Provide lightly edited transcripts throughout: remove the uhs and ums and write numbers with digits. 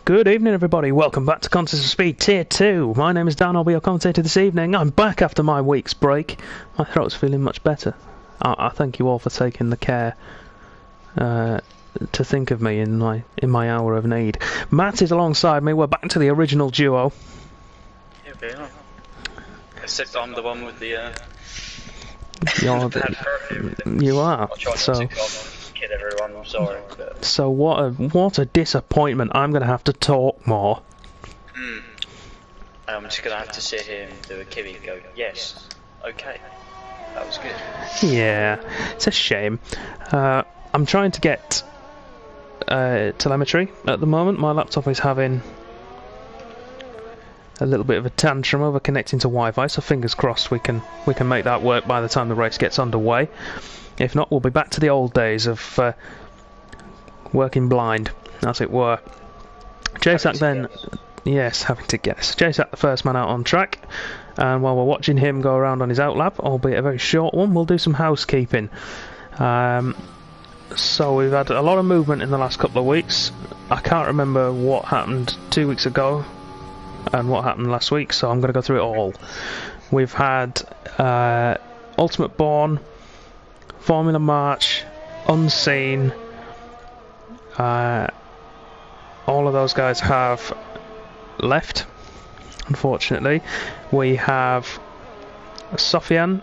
Good evening, everybody. Welcome back to Contest of Speed Tier 2. My name is Dan. I'll be your commentator this evening. I'm back after my week's break. My throat's feeling much better. I thank you all for taking the care to think of me in my hour of need. Matt is alongside me. We're back to the original duo. Yeah, we are. Except I'm the one with the you are. So kid everyone, I'm sorry. But... So what a disappointment. I'm going to have to talk more. I'm just going to have to sit here and do a kiwi and go, yes, okay, that was good. Yeah, it's a shame. I'm trying to get telemetry at the moment. My laptop is having a little bit of a tantrum over connecting to Wi-Fi, so fingers crossed we can make that work by the time the race gets underway. If not, we'll be back to the old days of working blind, as it were. JSAC then, yes, having to guess. JSAC, the first man out on track, and while we're watching him go around on his outlap, albeit a very short one, we'll do some housekeeping. So we've had a lot of movement in the last couple of weeks. I can't remember what happened 2 weeks ago and what happened last week, so I'm going to go through it all. We've had Ultimate Born, Formula March, Unseen. All of those guys have left, unfortunately. We have Sofian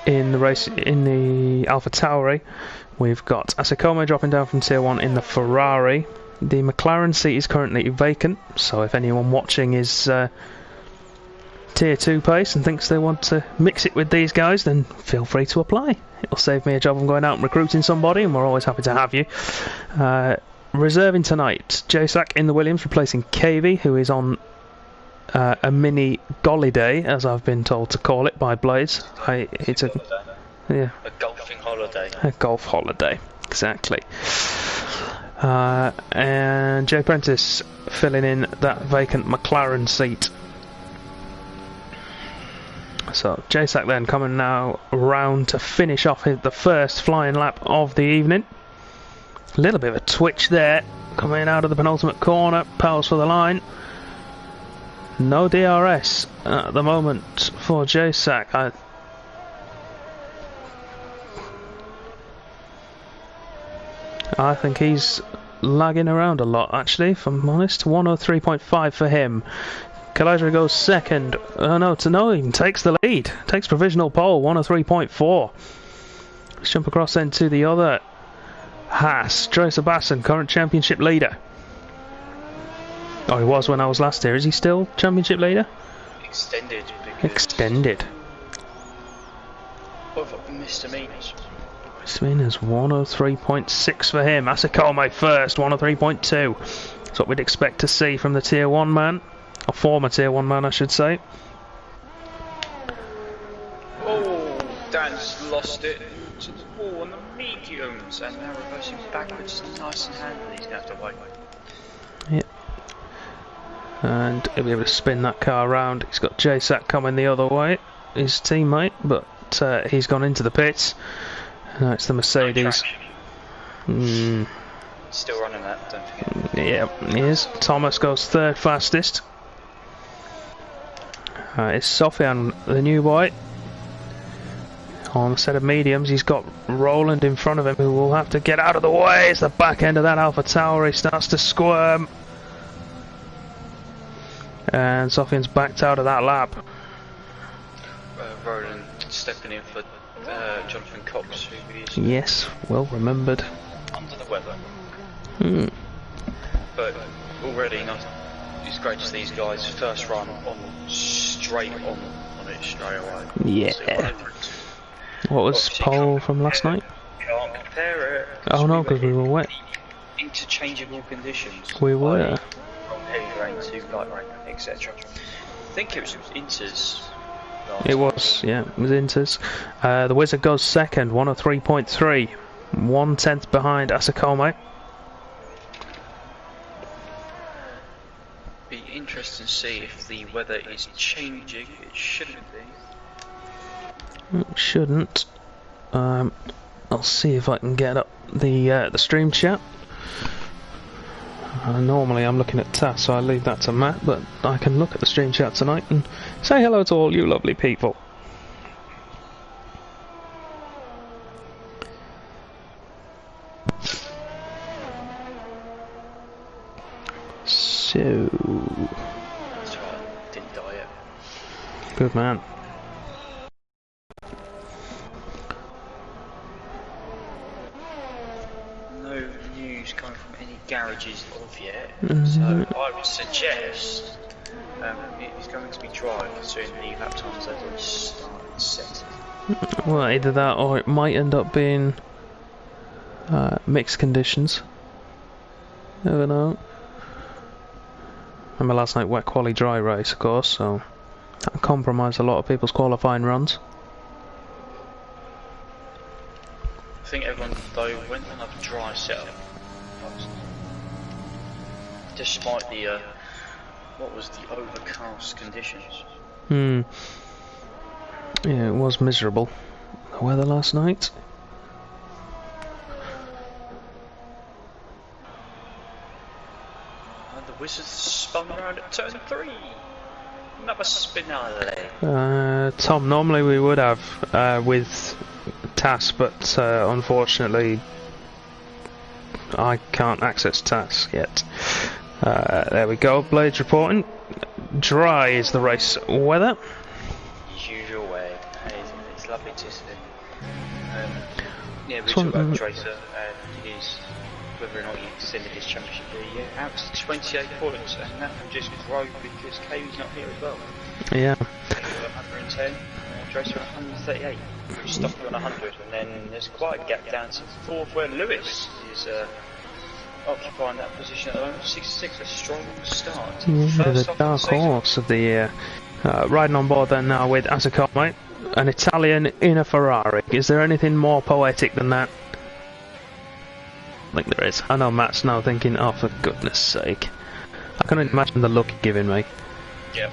in the race in the Alpha Tauri. We've got Asakome dropping down from Tier 1 in the Ferrari. The McLaren seat is currently vacant, so if anyone watching is Tier 2 pace and thinks they want to mix it with these guys, then feel free to apply. It'll save me a job of going out and recruiting somebody, and we're always happy to have you. Reserving tonight, JSAC in the Williams, replacing KV, who is on a mini golly day, as I've been told to call it by Blaze. It's a golfing holiday. A golf holiday, exactly. And Jay Prentice filling in that vacant McLaren seat. So JSAC then coming now round to finish off the first flying lap of the evening. A little bit of a twitch there, coming out of the penultimate corner, powers for the line. No DRS at the moment for JSAC. I think he's lagging around a lot, actually, if I'm honest. 103.5 for him. Kalajra goes second. He takes the lead. Takes provisional pole, 103.4. Let's jump across then to the other Haas. Troy Sebastian, current championship leader. Oh, he was when I was last here. Is he still championship leader? Extended. Extended. What about misdemeanors? Misdemeanors, 103.6 for him. Asakome first, 103.2. That's what we'd expect to see from the Tier 1 man. A former Tier 1 man, I should say. Oh, Dan's lost it to the wall on the mediums, and now reversing backwards. Nice and handy. He's going to have to wait. Yep. And he'll be able to spin that car around. He's got JSAC coming the other way, his teammate, but he's gone into the pits. Now it's the Mercedes. Still running that, don't forget. Yeah, he is. Thomas goes third fastest. It's Sofian, the new boy. On a set of mediums, he's got Roland in front of him, who will have to get out of the way as the back end of that Alpha Tauri starts to squirm. And Sofian's backed out of that lap. Roland stepping in for Jonathan Cox, who is... Yes, well remembered. Under the weather. But already, it's great to see these guys first run on straight on it straight away. Yeah. What was pole from last night? Can't compare it. Oh no, because we were wet. Interchangeable conditions. We were. From heavy rain to light rain, etc. I think it was Inters. It was, yeah, it was Inters. The Wizard goes second, 103.3. 1/10 behind Asakome. Be interesting to see if the weather is changing. It shouldn't be. It shouldn't. I'll see if I can get up the stream chat. Normally I'm looking at tasks, so I leave that to Matt, but I can look at the stream chat tonight and say hello to all you lovely people. So... That's right, didn't die yet. Good man. No news coming from any garages of yet, Mm-hmm. so I would suggest it is going to be dry considering the lap times have already started setting. Well, either that or it might end up being mixed conditions. Never know. Remember last night, wet quali dry race, of course, so that compromised a lot of people's qualifying runs. I think everyone though went on a dry setup, despite the what was the overcast conditions. Yeah, it was miserable. The weather last night. And the Wizards spun around at turn 3. Another spinale. Tom, normally we would have with TAS, but unfortunately I can't access TAS yet. There we go, Blades reporting. Dry is the race weather. His usual way. It's lovely to see. Yeah, we talked about Tracer and his whether or not he extended his championship the year out to 28 points, and that will just grow because Kaylee's not here as well. Yeah. 110, Tracer 138. Stuck on 100, and then there's quite a gap down to 4th where Lewis is occupying that position at the moment. 66, a strong start. Yeah, the dark horse of the year. Riding on board then now with Asakome, an Italian in a Ferrari. Is there anything more poetic than that? I think there is. I know Matt's now thinking, oh, for goodness sake. I can imagine the look he's giving me. Yep.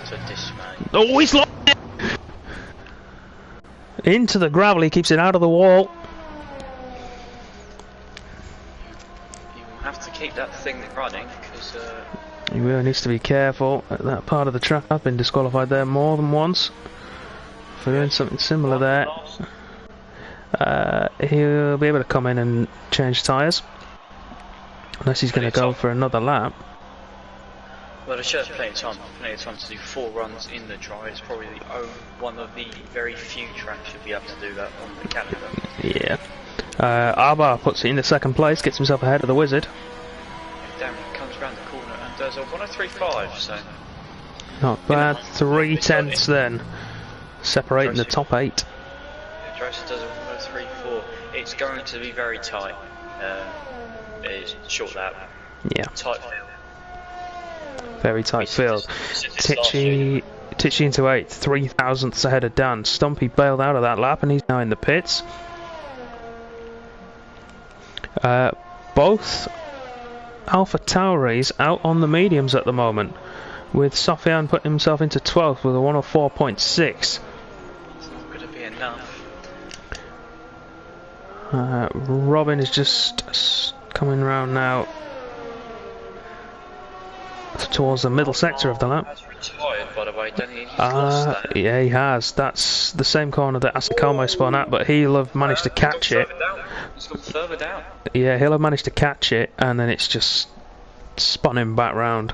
So dismay. Oh, he's lost it! Into the gravel, he keeps it out of the wall. You will have to keep that thing running because He really needs to be careful at that part of the track. I've been disqualified there more than once for doing something similar there. He'll be able to come in and change tyres, unless he's going to go for another lap. Well, there should have plenty of time to do 4 runs in the dry. It's probably one of the very few tracks you'll be able to do that on the calendar. Yeah. Arbar puts it into second place, gets himself ahead of the Wizard. Darren comes around the corner and does a 103.5, so... Not bad, 3/10 then, separating the top 8. Droser does a 103.4. It's going to be very tight. It's short lap. Yeah. Tight field. Very tight field. Tichy into 8th, 3 thousandths ahead of Dan. Stumpy bailed out of that lap and he's now in the pits. Both Alpha Tauris out on the mediums at the moment, with Sofian putting himself into 12th with a 104.6. It's not going to be enough. Robin is just coming round now towards the middle sector of the lap. He's retired, by the way, don't he? He's lost that. Yeah, he has. That's the same corner that Asakome spun at, but he'll have managed to catch it. He's gone further down. Yeah, he'll have managed to catch it, and then it's just spun him back round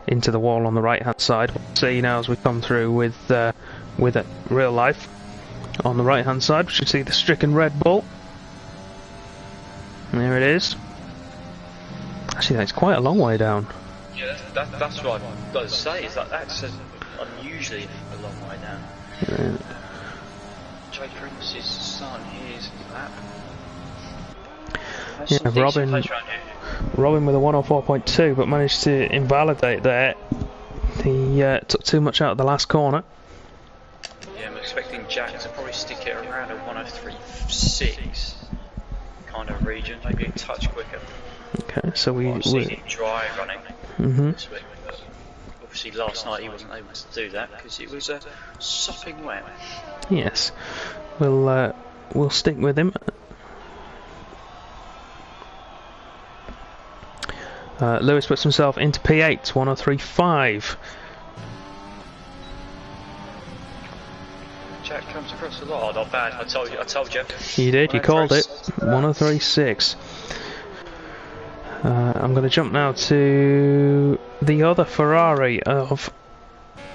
into the wall on the right hand side. We'll see now as we come through with real life. On the right hand side we should see the stricken Red Bull. There it is. Actually, that's quite a long way down. Yeah, that's what I was say. Is that's unusually a long way down. Yeah. Jay Prince is starting his lap. Yeah, Robin with a 104.2, but managed to invalidate there. He took too much out of the last corner. Yeah, I'm expecting Jack to probably stick it around a 103.6 kind of region, maybe a touch quicker. Okay, so we've seen him dry running this week, but obviously last night he wasn't able to do that because it was sopping wet. Yes, we'll stick with him. Lewis puts himself into P8, 103.5. Jack comes across the line. Not bad. I told you. You did. You called it. 103.6. I'm going to jump now to the other Ferrari of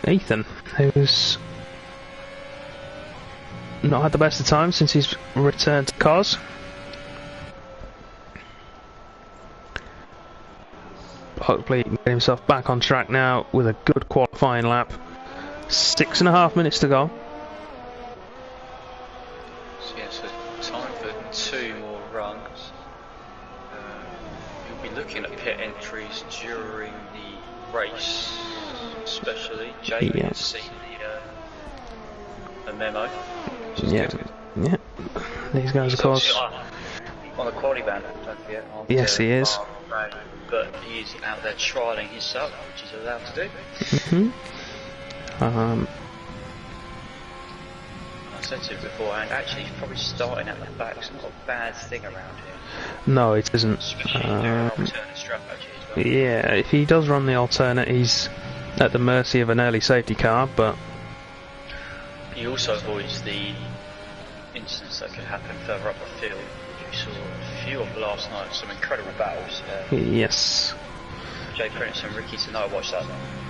Ethan, who's not had the best of times since he's returned to cars. Hopefully he can get himself back on track now with a good qualifying lap. 6.5 minutes to go. So yeah, so time for 2 more runs. You'll be looking at pit entries during the race, especially. Jamie has seen the memo. Yeah, yeah. These guys, of course. On the quality band, don't forget. Yes, he is. But he is out there trialling himself, which he's allowed to do. I said to you beforehand, actually he's probably starting at the back. It's not a bad thing around here. No, it isn't. Especially if they're an alternate strategy as well. Yeah, if he does run the alternate, he's at the mercy of an early safety car, but he also avoids the incidents that could happen further up the field. We saw a few of last night, some incredible battles. Yes. Jay Prince and Ricky Tano, I watched that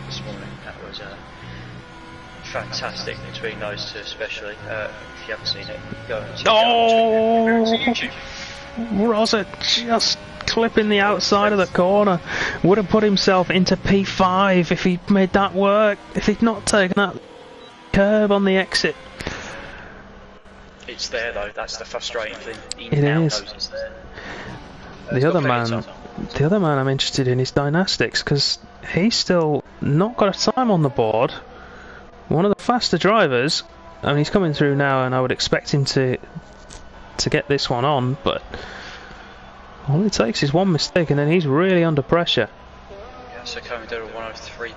this morning. That was fantastic between those two, especially. If you haven't seen it, go and check it out on YouTube. Rosser just clipping the outside of the corner. Would have put himself into P5 if he'd made that work. If he'd not taken that curve on the exit. It's there though, that's the frustrating thing. He it now is. knows it's there. The other man I'm interested in is Dynastics, because he's still not got a time on the board. One of the faster drivers. I mean, he's coming through now, and I would expect him to get this one on, but all it takes is one mistake, and then he's really under pressure. Yeah, so coming down to 103.1.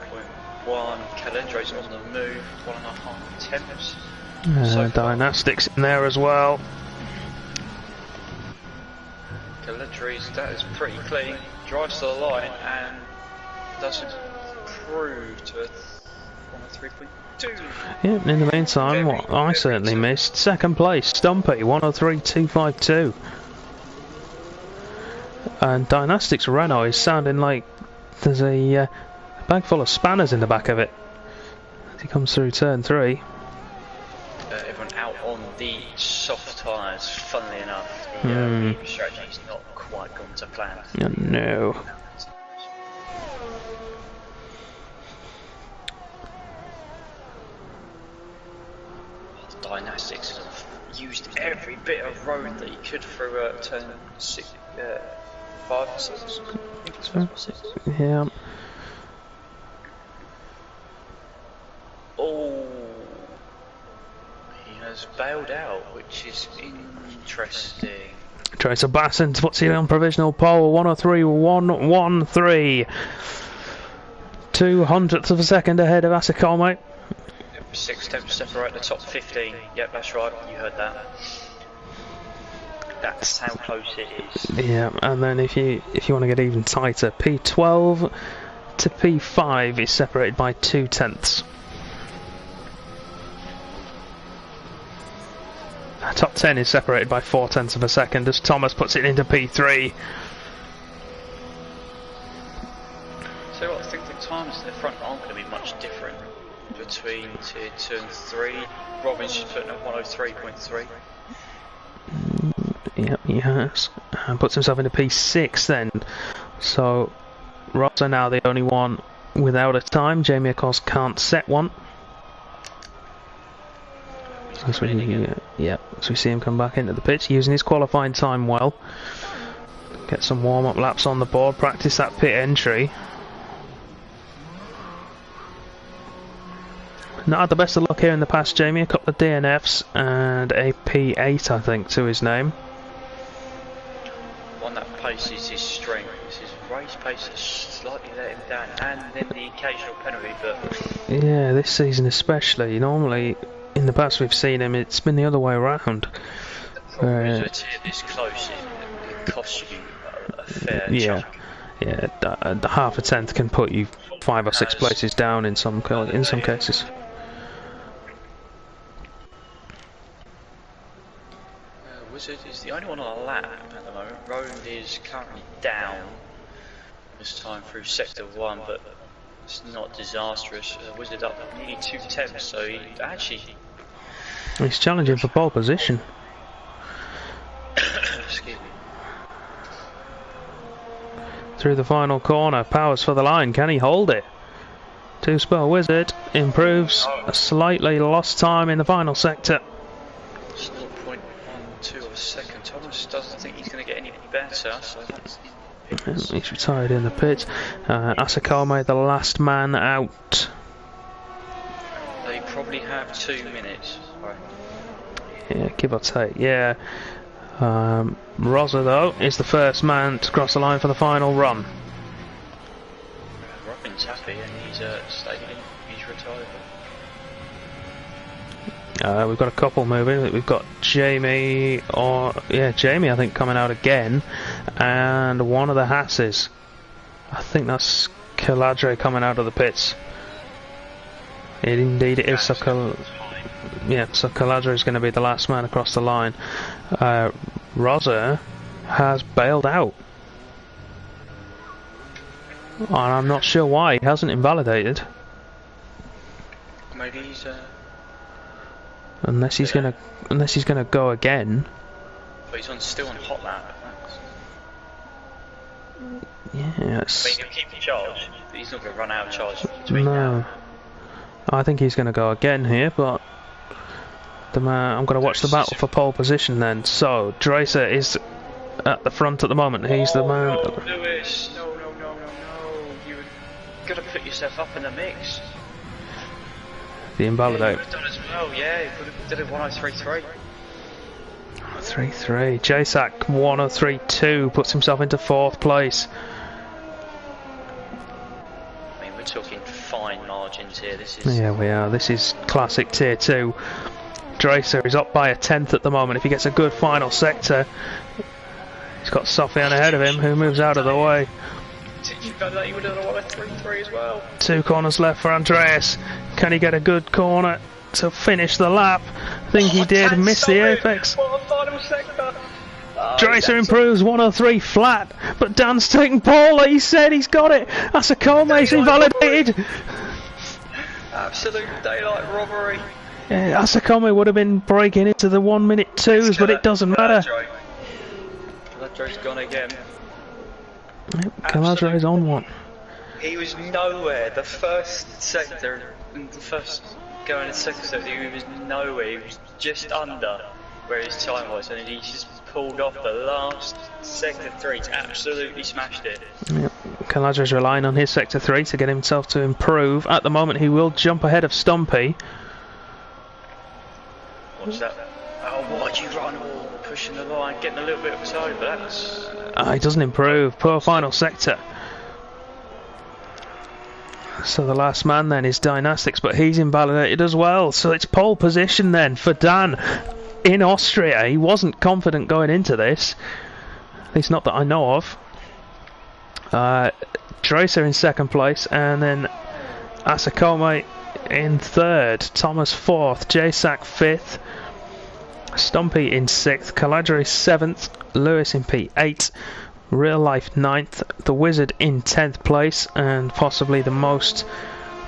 Calendro's on the move, 1.5 attempts. Dynastics in there as well. Calendries, that is pretty clean. Drives to the line and doesn't improve to a 103.2. Yeah, in the meantime, what I certainly missed, second place, Stumpy, 103.252. And Dynastics Renault is sounding like there's a bag full of spanners in the back of it as he comes through turn 3. Everyone out on the soft tyres, funnily enough. The strategy's not quite gone to plan. No. Dynastics have used every bit of road that he could through turn 5 or 6. I think it's 5 or 6. Yeah. Oh, he has bailed out, which is interesting. Tracer Bassett puts it on provisional pole, 103.113. 200ths of a second ahead of Asakome. 6 attempts to separate the top 15. Yep, that's right, you heard that. That's how close it is. Yeah, and then if you want to get even tighter, P12 to P5 is separated by 0.2. Top 10 is separated by 0.4 of a second as Thomas puts it into P3. So I think the times in the front aren't going to be much different between tier 2 and 3. Robin's just putting up 103.3. Yep, he has. And puts himself into P6 then. So Ross are now the only one without a time. Jamie, of course, can't set one. So we see him come back into the pits, using his qualifying time well. Get some warm-up laps on the board, practice that pit entry. Not had the best of luck here in the past, Jamie. A couple of DNFs and a P8, I think, to his name. One that pace is his strength. His race pace has slightly let him down, and then the occasional penalty, but... Yeah, this season especially. Normally, in the past we've seen him, it's been the other way around. The problem is a tier this close, it costs you a fair chunk. Yeah, half a tenth can put you 5 or 6 places down in some cases. Wizard is the only one on a lap at the moment. Road is currently down this time through sector 1, but it's not disastrous. Wizard up nearly 2 tenths, so he actually... He's challenging for pole position. Excuse me. Through the final corner, powers for the line, can he hold it? Two-spur Wizard improves, slightly lost time in the final sector. 0.12 of a second. Thomas doesn't think he's going to get any better, so that's... He's retired in the pit. Asakome, the last man out. They probably have 2 minutes. Right. Yeah, give or take, yeah. Rosa, though, is the first man to cross the line for the final run. Robin's happy and he's staying in. He's retired. We've got a couple moving. We've got Jamie, Jamie, I think, coming out again, and one of the Hasses. I think that's Caladre coming out of the pits. Indeed, it is. So Caladre is going to be the last man across the line. Rosa has bailed out, and I'm not sure why. He hasn't invalidated. Maybe he's unless he's gonna go again. But he's still on hot lap. Yes. But he'll keep in charge. He's not going to run out of charge. No. I think he's going to go again here, but I'm going to watch the battle for pole position then. So Dracer is at the front at the moment. He's the man. No, Lewis, no. You were going to put yourself up in the mix. The invalidate. Yeah, you would have done as well. Yeah, you could have done a 1033. 3-3. JSAC 1032 puts himself into 4th place. I mean, we're talking fine margins here. This is... Yeah, we are. This is classic tier 2. Dracer is up by a tenth at the moment. If he gets a good final sector, he's got Sofian ahead of him, who moves out of the way. Did you bet that he would have done a 3-3 as well? 2 corners left for Andreas. Can he get a good corner to finish the lap? I think he did. Miss the apex. What a final sector! Dracer improves 103 flat, but Dan's taking pole. He said he's got it. Asakome's invalidated. Absolute daylight robbery. Yeah, Asakome would have been breaking into the 1 minute 2s, but it doesn't matter. Caladre's gone again. Yep, Caladre's on one. He was nowhere. The first sector, the first going in second sector, he was nowhere. He was just under where his time was, and he just pulled off the last sector 3. Absolutely smashed it. Yep. Caladre's relying on his sector 3 to get himself to improve. At the moment, he will jump ahead of Stumpy. What's that? Oh, why'd you run? Oh, pushing the line, getting a little bit of time, but that's... He doesn't improve. Poor final sector. So the last man then is Dynastics, but he's invalidated as well. So it's pole position then for Dan in Austria. He wasn't confident going into this. At least not that I know of. Dracer in 2nd place, and then Asakome in 3rd, Thomas 4th, JSAC 5th, Stumpy in 6th, Caladre 7th, Lewis in P8, Real Life 9th, the Wizard in 10th place, and possibly the most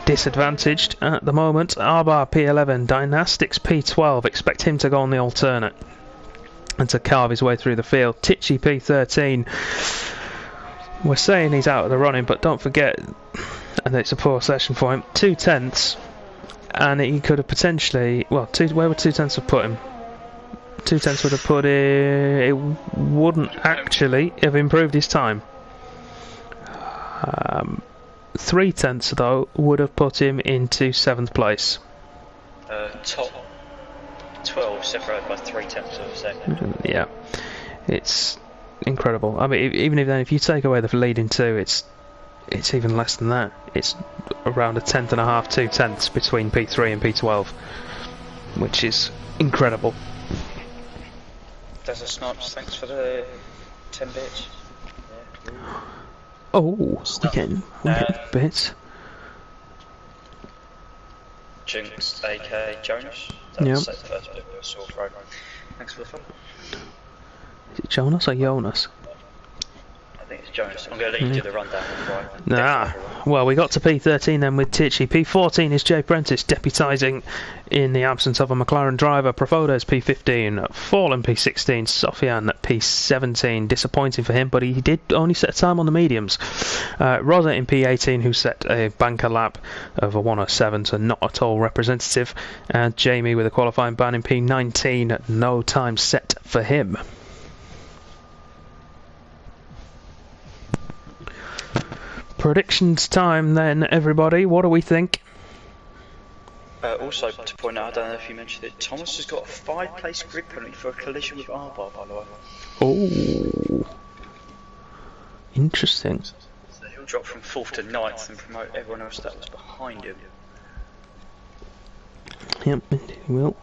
disadvantaged at the moment, Arbar P11, Dynastics P12, expect him to go on the alternate and to carve his way through the field. Tichy P13, we're saying he's out of the running, but don't forget, and it's a poor session for him, 2 tenths, and he could have potentially, well, where would 2 tenths have put him? 2 tenths would have put it wouldn't actually have improved his time. 3 tenths though would have put him into 7th place. Top 12 separated by 3 tenths of a second. Yeah, it's incredible. I mean, even if you take away the leading 2, it's even less than that. It's around a tenth and a half, 2 tenths between P3 and P12, which is incredible. Desert Snipes, thanks for the 10 bits. Yeah. Oh, we get bits. Jinx, AK, Jonas. Yep. That's the first bit of a sore throat. Thanks for the phone. Is it Jonas or Jonas? I think it's Jonas. I'm going to let you do the rundown before I Nah. Well, we got to P13 then with Tichy. P14 is Jay Prentice deputising in the absence of a McLaren driver. Profodes P15. Fallen P16. Sofian P17. Disappointing for him, but he did only set a time on the mediums. Rosa in P18, who set a banker lap of a 107, so not at all representative. And Jamie with a qualifying ban in P19. No time set for him. Predictions time then, everybody. What do we think? Also, to point out, I don't know if you mentioned it, Thomas has got a 5-place grid penalty for a collision with Arbar, by the way. Oh, interesting. So he'll drop from 4th to 9th and promote everyone else that was behind him. Yep, indeed he will.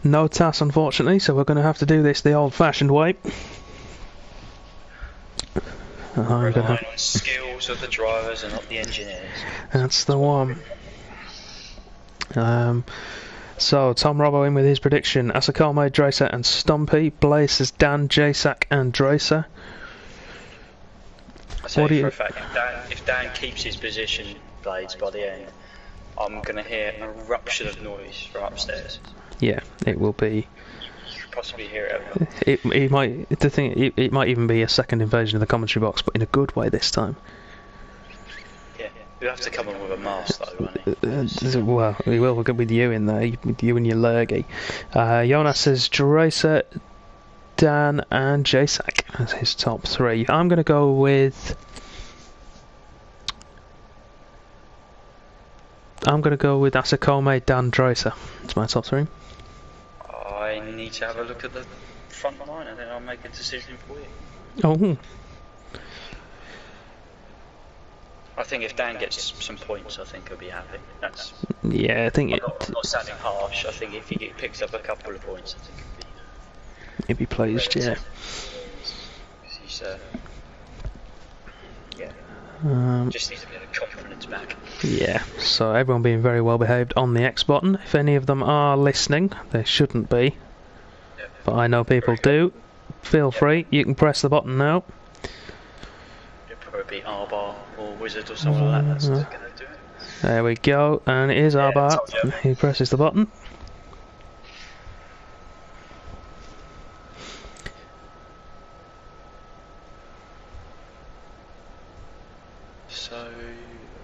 No TAS, unfortunately, so we're going to have to do this the old-fashioned way. Relying on skills of the drivers and not the engineers. That's the one. So Tom Robbo in with his prediction: Asakome, Dracer and Stumpy. Blaze says Dan, Jasak and Dracer. I say for a fact, if Dan keeps his position, Blades, by the end, I'm going to hear an eruption of noise from upstairs. Yeah, it will be. Possibly hear it. It might. The thing. It might even be a second invasion of the commentary box, but in a good way this time. Yeah, you have to come in with a mask though, won't he? Well, we will. We're good with you in there, with you and your lurgy. Jonas says Dracer, Dan, and Jasak as his top 3. I'm going to go with. Asakome, Dan, Dracer. It's my top 3. I need to have a look at the front line and then I'll make a decision for you. Oh. I think if Dan gets some points, I think he'll be happy. That's. Yeah, I think I'm not sounding harsh. I think if he picks up a couple of points, I think he'll be pleased. Yeah. He's just needs a bit of confidence back. Yeah, so everyone being very well behaved on the X button. If any of them are listening, they shouldn't be. Yep. But I know people do. Feel free, you can press the button now. It'll probably be R-Bar or Wizard or something like that. That's going to do it. There we go, and it is R-Bar. He presses the button. So,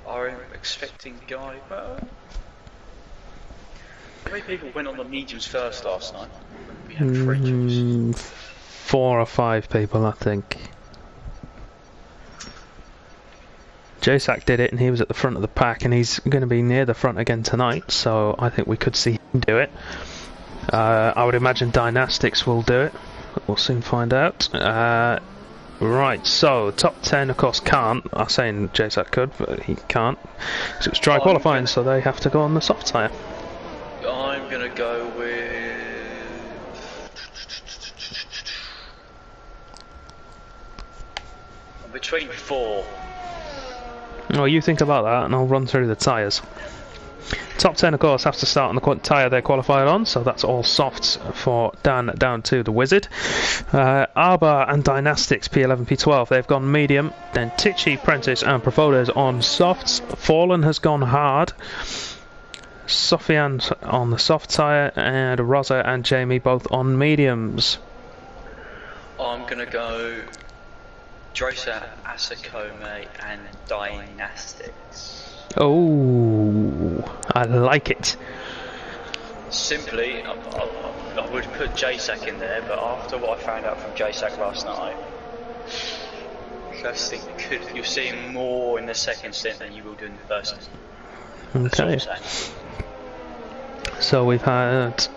I'm expecting Guy. Well, how many people went on the mediums first last night? We had 3 choices. 4 or 5 people, I think. Jasak did it, and he was at the front of the pack, and he's going to be near the front again tonight, so I think we could see him do it. I would imagine Dynastics will do it. We'll soon find out. Right, so top 10 of course can't. I'm saying Jasak could, but he can't. Because it was dry qualifying, so they have to go on the soft tyre. I'm going to go with... between 4. Well, you think about that, and I'll run through the tyres. Top 10, of course, have to start on the tyre they're qualified on, so that's all softs for Dan down to the Wizard. Arbar and Dynastics, P11, P12, they've gone medium. Then Tichy, Prentice and Profodes on softs. Fallen has gone hard. Sofian on the soft tyre, and Rosa and Jamie both on mediums. I'm going to go Dracer, Asakome and Dynastics. Oh, I like it. Simply, I would put Jasak in there, but after what I found out from Jasak last night, I think you'll see him more in the second stint than you will do in the first stint. Okay. So we've had...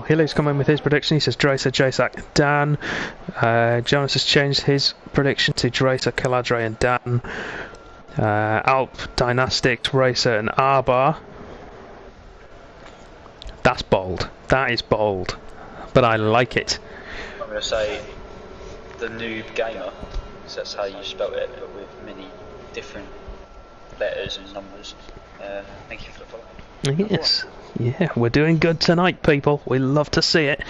Hilly's come in with his prediction. He says Dracer, Jasak, Dan. Jonas has changed his prediction to Dracer, Caladre and Dan. Alp, Dynastics, Racer and Arbar. That's bold. That is bold. But I like it. going to say the noob gamer, because that's how you spell it, but with many different letters and numbers. Thank you for the follow. Yes. Yeah, we're doing good tonight, people. We love to see it.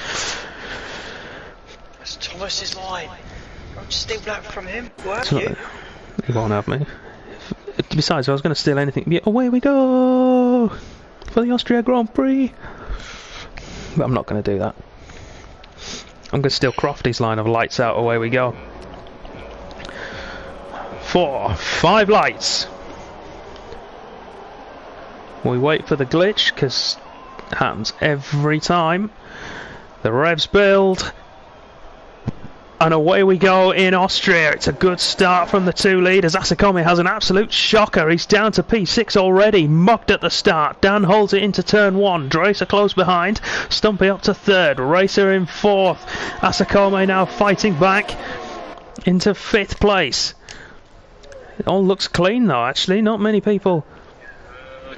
That's Thomas's line. Don't steal that from him. Will have you? He won't have me. Besides, I was going to steal anything. Yeah, away we go for the Austria Grand Prix. But I'm not going to do that. I'm going to steal Crofty's line of lights out. Away we go. 4, 5 lights. We wait for the glitch because it happens every time. The revs build. And away we go in Austria. It's a good start from the 2 leaders. Asakome has an absolute shocker. He's down to P6 already. Mugged at the start. Dan holds it into turn 1. Dracer close behind. Stumpy up to 3rd. Racer in 4th. Asakome now fighting back into 5th place. It all looks clean though, actually. Not many people.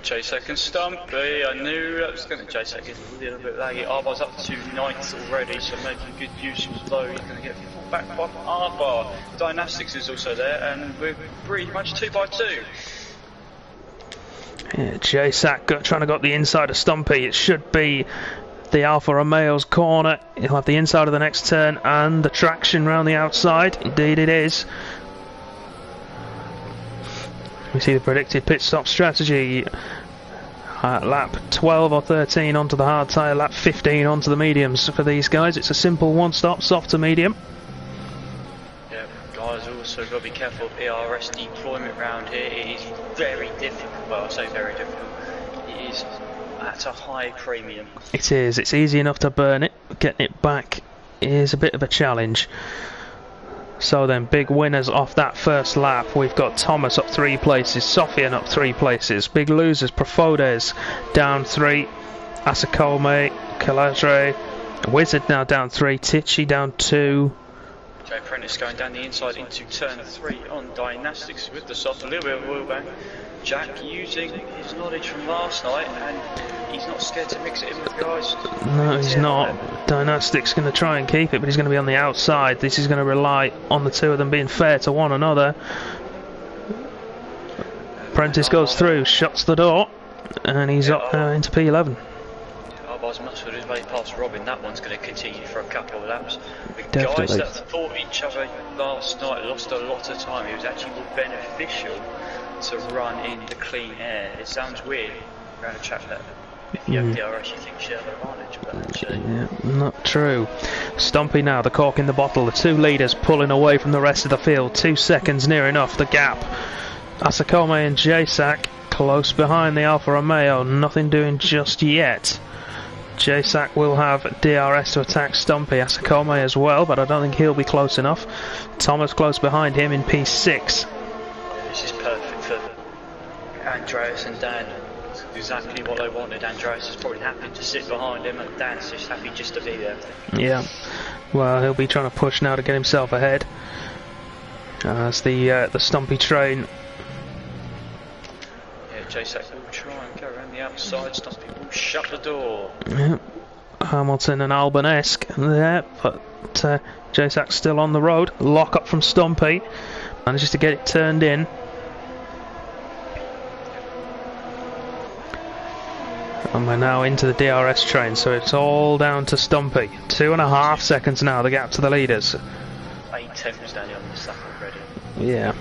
J-Sec and Stumpy, I knew that was going to... J-Sec is a little bit laggy. Arbar's up to 9th already, so making good use of low. He's going to get full back by Arbar. Dynastics is also there, and we're pretty much 2 by 2. Yeah, J-Sac trying to got the inside of Stumpy. It should be the Alfa Romeo's corner. He'll have the inside of the next turn and the traction round the outside. Indeed it is. We see the predicted pit stop strategy. Lap 12 or 13 onto the hard tyre, lap 15 onto the mediums for these guys. It's a simple one stop, soft to medium. Yeah, guys, also got to be careful of ERS deployment round here. It is very difficult. Well, I say very difficult. It is at a high premium. It is. It's easy enough to burn it. Getting it back is a bit of a challenge. So then, big winners off that first lap. We've got Thomas up 3 places, Sofian up 3 places. Big losers, Profodes down 3, Asakome, Caladre, Wizard now down 3, Tichy down 2. Jay Prentice going down the inside into turn 3 on Dynastics with the soft, a little bit of wheel bang. Jack using his knowledge from last night, and he's not scared to mix it in with the guys. No, he's not. Dynastics going to try and keep it, but he's going to be on the outside. This is going to rely on the 2 of them being fair to one another. Prentice goes through, shuts the door, and he's up into P11. Arbar's muscle his way past Robin. That one's going to continue for a couple of laps. The Definitely. guys that fought each other last night lost a lot of time. It was actually more beneficial to run in the clean air. It sounds weird around a track that if you have DRS you think you have an advantage, but actually... Yeah, not true. Stumpy now, the cork in the bottle. The 2 leaders pulling away from the rest of the field. 2 seconds near enough, the gap. Asakome and J-Sac close behind the Alfa Romeo. Nothing doing just yet. J-Sac will have DRS to attack Stumpy. Asakome as well, but I don't think he'll be close enough. Thomas close behind him in P6. This is perfect for Andreas and Dan. It's exactly what they wanted. Andreas is probably happy to sit behind him, and Dan's just happy just to be there. Yeah, well, he'll be trying to push now to get himself ahead as the Stumpy train. Yeah, J-Sac will try and go around the outside. Stumpy will shut the door. Yeah. Hamilton and Alban-esque there, but J-Sac's still on the road. Lock up from Stumpy, manages to get it turned in. And we're now into the DRS train, so it's all down to Stumpy. 2.5 seconds now, the gap to the leaders. 8 seconds down on the stuff already. Yeah.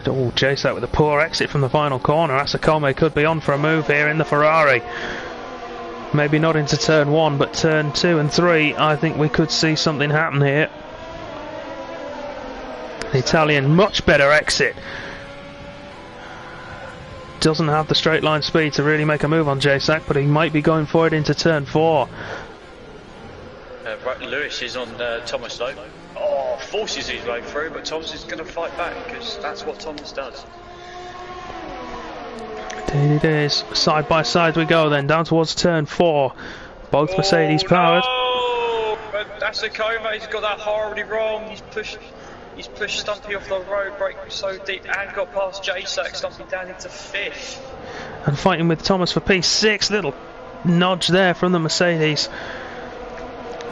Oh, J-Sac with a poor exit from the final corner. Asakome could be on for a move here in the Ferrari. Maybe not into turn 1, but turn 2 and 3, I think we could see something happen here. The Italian, much better exit. Doesn't have the straight line speed to really make a move on J-Sac, but he might be going for it into turn 4. Right, Lewis is on Thomas though. Oh, forces his way through, but Thomas is going to fight back because that's what Thomas does. Indeed it is. Side by side we go then, down towards turn 4. Both Mercedes powered. Oh, but that's a coma. He's got that horribly wrong. He's pushed Stumpy off the road, brake so deep, and got past J-Sac. Stumpy down into 5th. And fighting with Thomas for P6. Little nudge there from the Mercedes.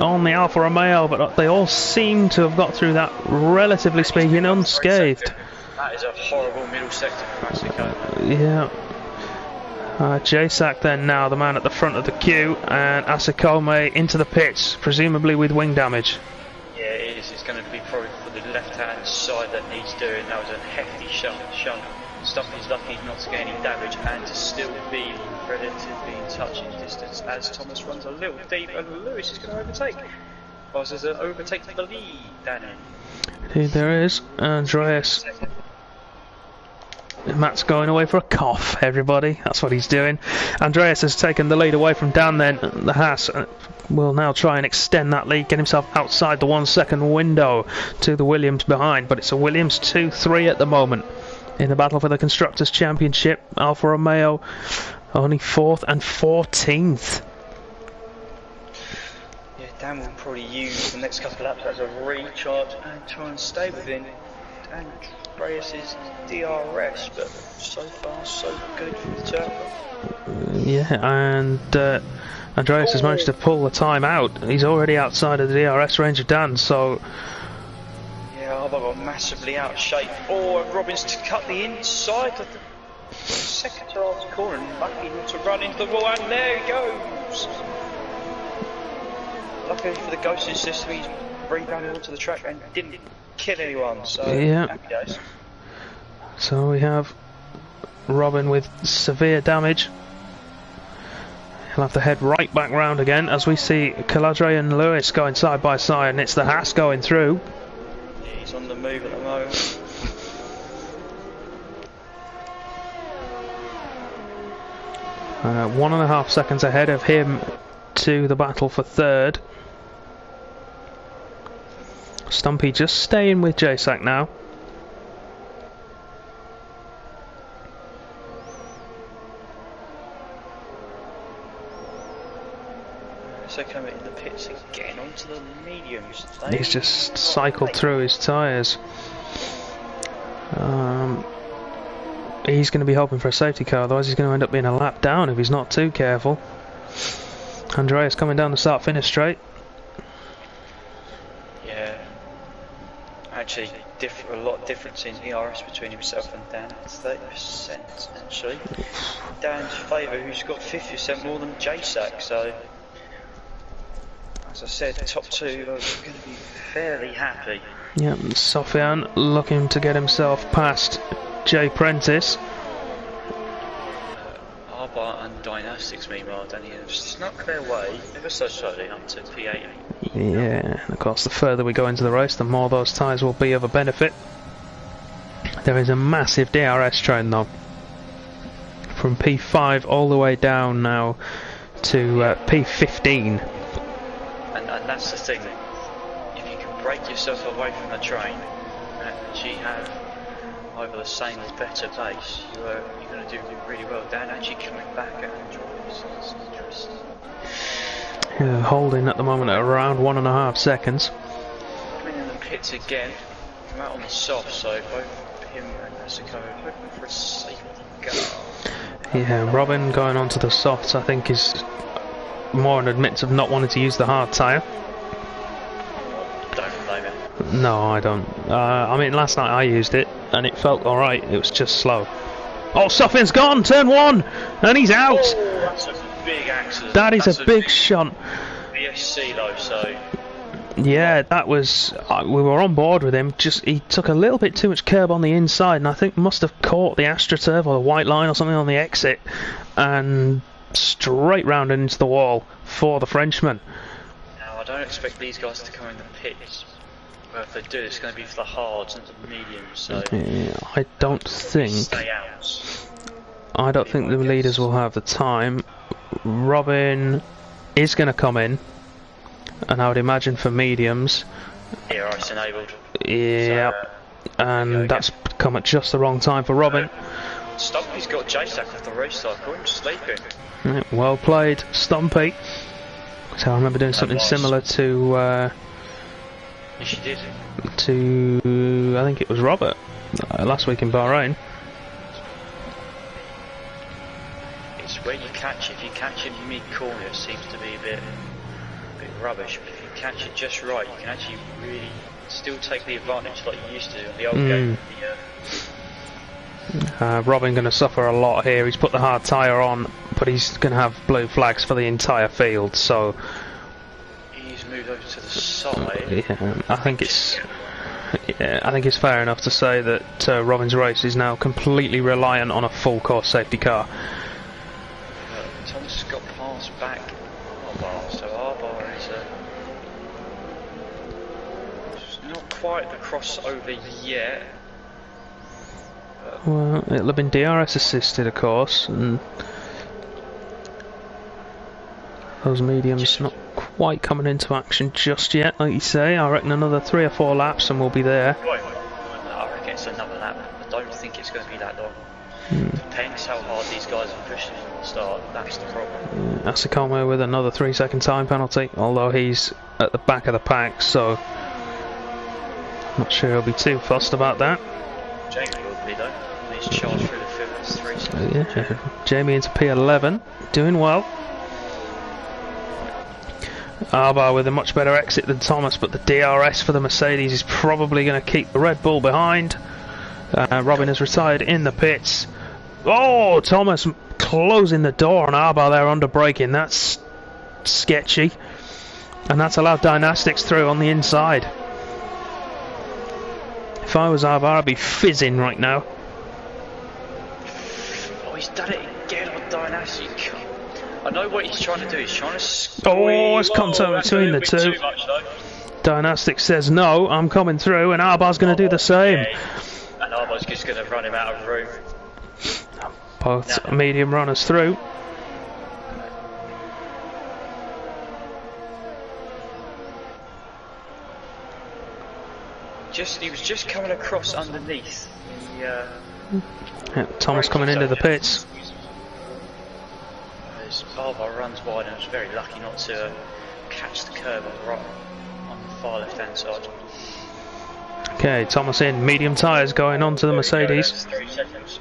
on the Alfa Romeo, but they all seem to have got through that, relatively speaking, unscathed. That is a horrible middle sector for Mexico. Yeah. Jasak then now the man at the front of the queue, and Asakome into the pits, presumably with wing damage. Yeah, it is. It's going to be probably for the left-hand side that needs doing. That was a hefty shunt. Stumpy's lucky not to get any damage and to still be relatively in touching distance as Thomas runs a little deep and Lewis is going to overtake. Well, there's an overtake to the lead, Danny. Indeed there is. Andreas. Matt's going away for a cough, everybody. That's what he's doing. Andreas has taken the lead away from Dan then. The Haas will now try and extend that lead, get himself outside the 1 second window to the Williams behind. But it's a Williams 2-3 at the moment in the battle for the Constructors' Championship. Alfa Romeo only 4th and 14th. Yeah, Dan will probably use the next couple of laps as a recharge and try and stay within Andreas' DRS, but so far so good for the turbo. Yeah, and Andreas has managed to pull the time out. He's already outside of the DRS range of Dan, so... Yeah, Alba got massively out of shape. Oh, and Robbins to cut the inside of the second to last corner, and lucky not to run into the wall, and there he goes! Luckily for the ghosting system, he's rebounded onto the track and didn't kill anyone, so yeah. Happy days. So we have Robin with severe damage. He'll have to head right back round again as we see Caladre and Lewis going side by side, and it's the Haas going through. Yeah, he's on the move at the moment. 1.5 seconds ahead of him to the battle for third. Stumpy just staying with Jasak now. So coming in the pits again onto the mediums. He's just cycled through his tyres. He's going to be hoping for a safety car, otherwise he's going to end up being a lap down if he's not too careful. Andreas coming down the start-finish straight. Yeah. Actually, a lot of difference in ERS between himself and Dan. It's 30% actually. Dan's favour, who's got 50% more than Jasak, so... As I said, the top two are going to be fairly happy. Yep, Sofian looking to get himself past Jay Prentice. Arba and Dynastics, meanwhile, Danny, have snuck their way ever so slowly up to P8. Yeah, and of course, the further we go into the race, the more those tyres will be of a benefit. There is a massive DRS train, though, from P5 all the way down now to P15. And that's the thing, if you can break yourself away from the train and actually have either the same or better pace, you're going to do really well. Dan actually coming back at Andreas is interesting. Holding at the moment at around 1.5 seconds. Coming in the pits again, come out on the soft, so both him and Asako are hoping for a safety car. Yeah, Robin going onto the softs I think is more an admittance of not wanting to use the hard tyre. Don't blame him. No, I don't. I mean, last night I used it and it felt alright, it was just slow. Oh, Sofian's gone, turn one, and he's out! Oh, that's a big accident. That is a big shunt. VSC though, so... Yeah, that was... we were on board with him, just he took a little bit too much curb on the inside and I think must have caught the AstroTurf or the white line or something on the exit and straight round into the wall for the Frenchman. Now, I don't expect these guys to come in the pits. Well, if they do, it's going to be for the hards and the mediums, so... Yeah, I don't think... Stay out. I don't think the leaders will have the time. Robin is going to come in, and I would imagine for mediums. ERS enabled. Yeah, so, and that's come at just the wrong time for Robin. Stumpy's got Jasak off the restart, got him sleeping. Yeah, well played, Stumpy. So I remember doing something similar to... Yes, you did. To... I think it was Robert, last week in Bahrain. It's where you catch, if you catch him mid-corner, it seems to be a bit rubbish, but if you catch it just right, you can actually really still take the advantage like you used to on the old game. Robin going to suffer a lot here. He's put the hard tyre on, but he's going to have blue flags for the entire field. So he's moved over to the side. Yeah, I think it's fair enough to say that Robin's race is now completely reliant on a full course safety car. Thomas got passed back R-bar, so R-bar is not quite the crossover yet. Well, it'll have been DRS assisted, of course, and those mediums not quite coming into action just yet, like you say. I reckon another 3 or 4 laps and we'll be there. I reckon it's another lap. I don't think it's going to be that long. Depends how hard these guys are pushing at the start, that's the problem. Asakome with another 3-second time penalty, although he's at the back of the pack, so I'm not sure he'll be too fussed about that. Jamie will be though. He's charged through the field, that's 3 seconds. Yeah, Jamie into P11, doing well. Arbar with a much better exit than Thomas, but the DRS for the Mercedes is probably going to keep the Red Bull behind. Robin has retired in the pits. Oh, Thomas closing the door on Arbar there under braking. That's sketchy. And that's allowed Dynastics through on the inside. If I was Arbar, I'd be fizzing right now. Oh, he's done it again on Dynastics. I know what he's trying to do. He's trying to squeeze. Oh, it's contact between the two. Dynastics says no, I'm coming through, and Arbar's going to do the same. And Arbar's just going to run him out of room. Both medium runners through. He was just coming across underneath. Thomas coming into the pits. Arbar runs wide and was very lucky not to catch the curb on the far left hand side. Okay, Thomas in, medium tyres going on to the Mercedes. 3 seconds.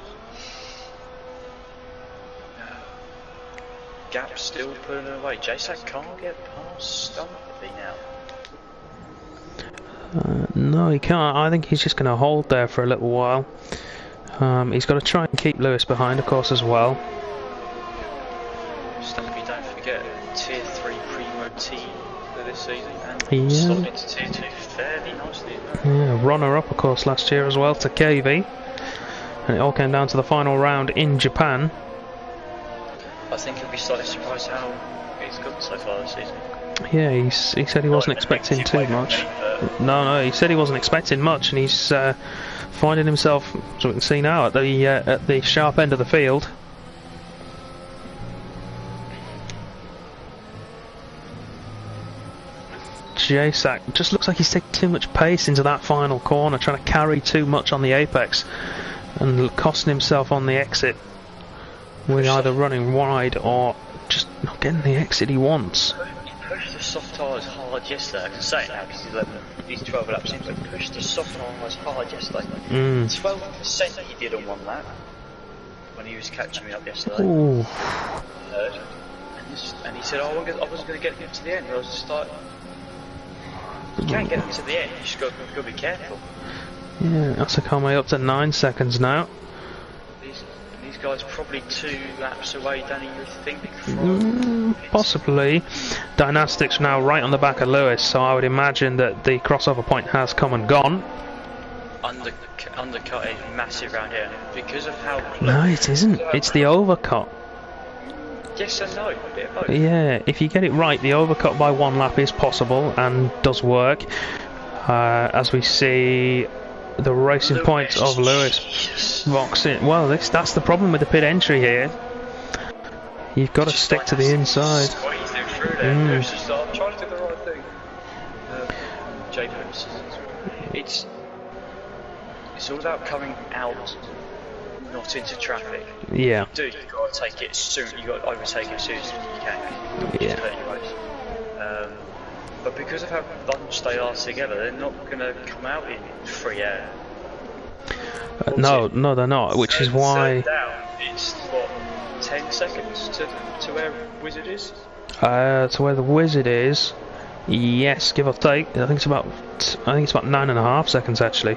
Gap still pulling it away. JSAC can't get past Stumpy now. No, he can't. I think he's just going to hold there for a little while. He's got to try and keep Lewis behind, of course, as well. Stumpy, don't forget, Tier 3 Primo team for this season, and slotted into Tier 2 fairly nicely. Yeah, runner-up, of course, last year as well to KV. And it all came down to the final round in Japan. I think he'll be slightly surprised how he's gone so far this season. Yeah, he said he wasn't expecting too much. No, he said he wasn't expecting much, and he's finding himself, as we can see now, at the sharp end of the field. JSAC just looks like he's taking too much pace into that final corner, trying to carry too much on the apex and costing himself on the exit with either running wide or just not getting the exit he wants. He pushed the soft tyres hard yesterday. I can say it now because he's 12 laps in, but he pushed the soft tyres hard yesterday. 12% he did on one lap when he was catching me up yesterday. Ooh. And he said, oh, I wasn't going to get him to the end. I was just like, you can't get him to the end, you just got to be careful. Yeah, Asakame up to 9 seconds now. These guys probably 2 laps away, don't you think? From possibly. Dynastics now right on the back of Lewis, so I would imagine that the crossover point has come and gone. Undercut is massive round here because of how... No, it isn't. It's the overcut. Yes and no, a bit of both. Yeah, if you get it right, the overcut by 1 lap is possible and does work. As we see the racing points of Lewis rocks in. Well, that's the problem with the pit entry here. You've got to stick to the inside. Squeezing through there. Lewis just started trying to do the right thing. Jacobs, it's all about coming out, not into traffic. Yeah. You've got to take it soon. You've got to overtake it as soon as you can. Yeah. Just let you race. But because of how bunched they are together, they're not going to come out in free air. No, they're not. Which is why. Down, it's what 10 seconds to where Wizard is. To where the Wizard is. Yes, give or take. I think it's about 9.5 seconds actually.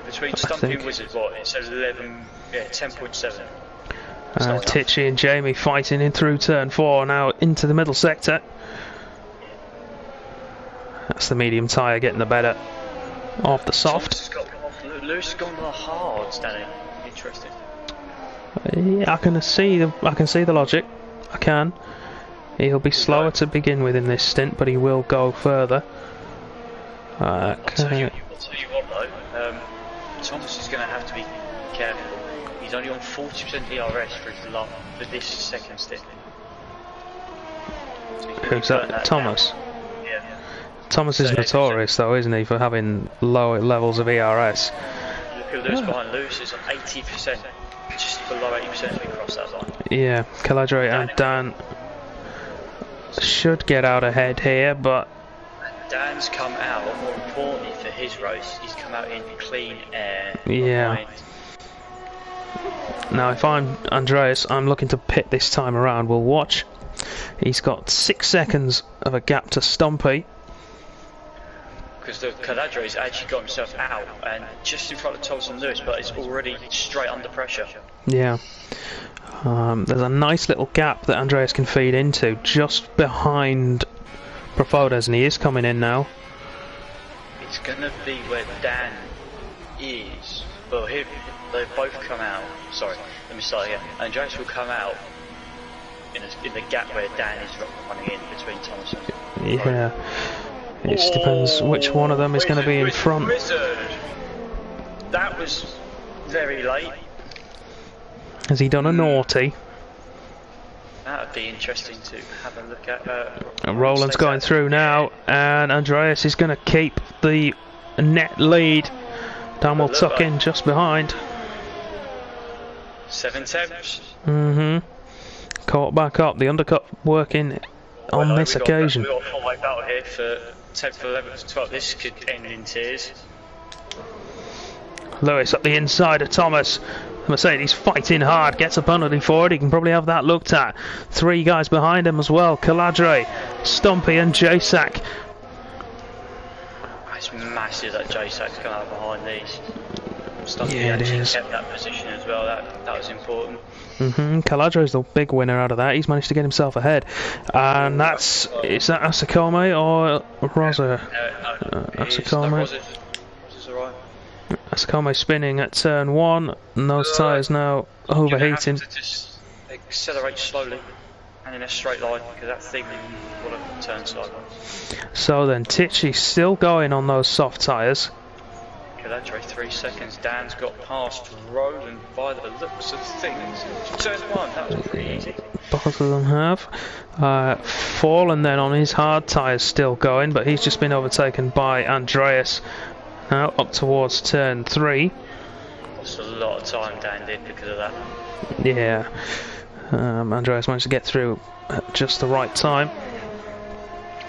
Between Stumpy and Wizard, what? It's 11, yeah, 10.7. Titchy and Jamie fighting in through turn 4 now into the middle sector. That's the medium tyre getting the better of the soft. Lewis has gone to the hards, Danny. Interesting. Yeah, I can see the logic. I can. He'll be slower to begin with in this stint, but he will go further. I'll tell you what though, Thomas is going to have to be careful. He's only on 40% ERS for this second stint. So who's that? Thomas? Yeah. Thomas is notorious though, isn't he, for having low levels of ERS. Look at Lewis behind. Lewis is on 80%, just below 80% as we cross that line. Yeah, Caladre and Dan should get out ahead here, but Dan's come out, more importantly for his race, he's come out in clean air. Yeah. Behind. Now if I'm Andreas, I'm looking to pit this time around. We'll watch. He's got 6 seconds of a gap to Stumpy. Because the Caladre's actually got himself out and just in front of Thomas and Lewis, but it's already straight under pressure. Yeah. There's a nice little gap that Andreas can feed into just behind Profodes, and he is coming in now. It's going to be where Dan is. Well, here they've both come out. Sorry, let me start again. Andreas will come out in the gap where Dan is running in between Thomas and Yeah. It just depends which one of them is going to be in front. Wizard. That was very late. Has he done a naughty? That would be interesting to have a look at. And Roland's going through now, and Andreas is going to keep the net lead. Dan will tuck in just behind. 7 tenths. Caught back up, the undercut working on this occasion. We've got 5 out here for 10th, 11th, 12th. This could end in tears. Lewis up the inside of Thomas. Mercedes fighting hard, gets a penalty for it. He can probably have that looked at. 3 guys behind him as well. Caladre, Stumpy and Jasak. It's massive that Jasak's come out behind these. Stumpy Yeah, it actually is. kept that position as well. That was important. Caladre is the big winner out of that. He's managed to get himself ahead. And is that Asakome or Rosa? Asakome. Asakome spinning at turn 1, and those tyres now overheating. Just accelerate slowly and in a straight line, because that thing will have turned sideways. So then Tichy's still going on those soft tyres. Caladre 3 seconds. Dan's got past Roland by the looks of things. Turn 1, that was pretty easy. Both of them have. Fallen then on his hard tyres still going, but he's just been overtaken by Andreas. Now up towards turn 3. Lost a lot of time Dan did because of that. Yeah. Andreas managed to get through at just the right time.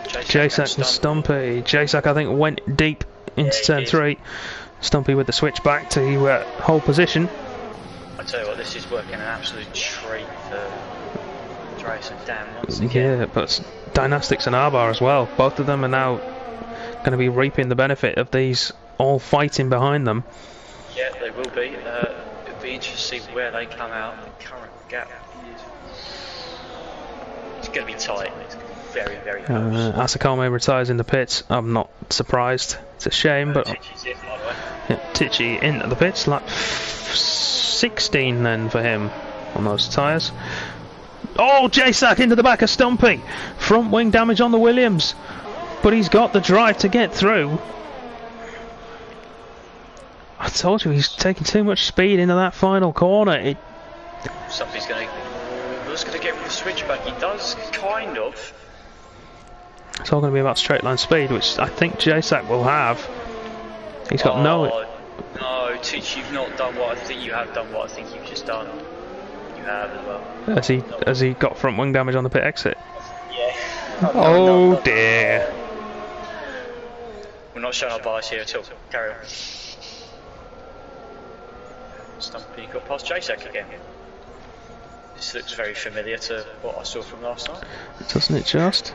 Jasak and Stumpy. Jasak, I think, went deep into turn 3. Stumpy with the switch back to hold position. I tell you what, this is working an absolute treat for Andreas and Dan once again. Yeah, but Dynastics and Arbar as well. Both of them are now going to be reaping the benefit of these all fighting behind them. Yeah, they will be. It'll be interesting to see where they come out. The current gap it's going to be tight. It's very, very close. Asakome retires in the pits. I'm not surprised. It's a shame, but Tichy's in, by the way. yeah, Tichy into the pits. Like 16 then for him on those tyres. Oh, Jasak into the back of Stumpy. Front wing damage on the Williams, but he's got the drive to get through. I told you, he's taking too much speed into that final corner. Something's going to get with the switchback. He does, kind of. It's all going to be about straight line speed, which I think Jasak will have. He's got no, Teach, you've not done what I think you have done. What I think you've just done. You have as well. Has he got front wing damage on the pit exit? Yeah. Oh dear. We're not showing our bias here at all. Carry on. Stumpy got past Jasak again. This looks very familiar to what I saw from last night. Doesn't it just?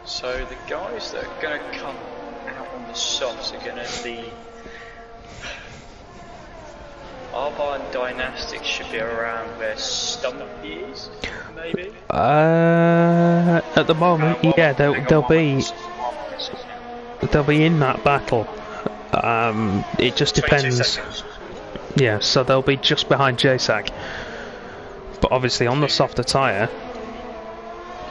So the guys that are going to come out on the softs are going to be R11 Dynastics should be around where Stumpy is, maybe? At the moment, yeah, they'll be in that battle. It just 22 depends. seconds. Yeah, so they'll be just behind JSAC. But obviously on the softer tyre,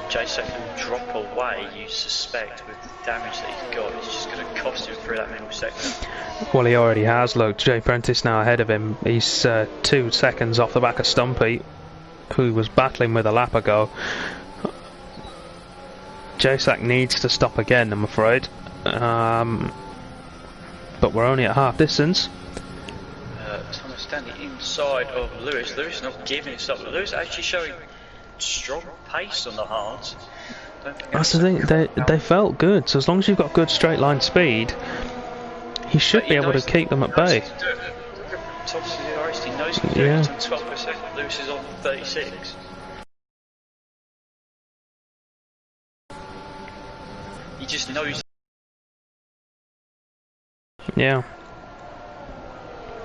JSAC will drop away, you suspect, with the damage that he's got. It's just going to cost him through that middle section. well, he already has. Look, Jay Prentice now ahead of him. He's 2 seconds off the back of Stumpy, who was battling with a lap ago. JSAC needs to stop again, I'm afraid. But we're only at half distance. Thomas standing inside of Lewis. Lewis not giving it up. Lewis actually showing strong pace on the hards. That's the thing, they felt good. So as long as you've got good straight line speed, he should be able to keep them at bay. Thomas is the RS, he knows he's doing it on 12%. Lewis is on 36. He just knows. Yeah.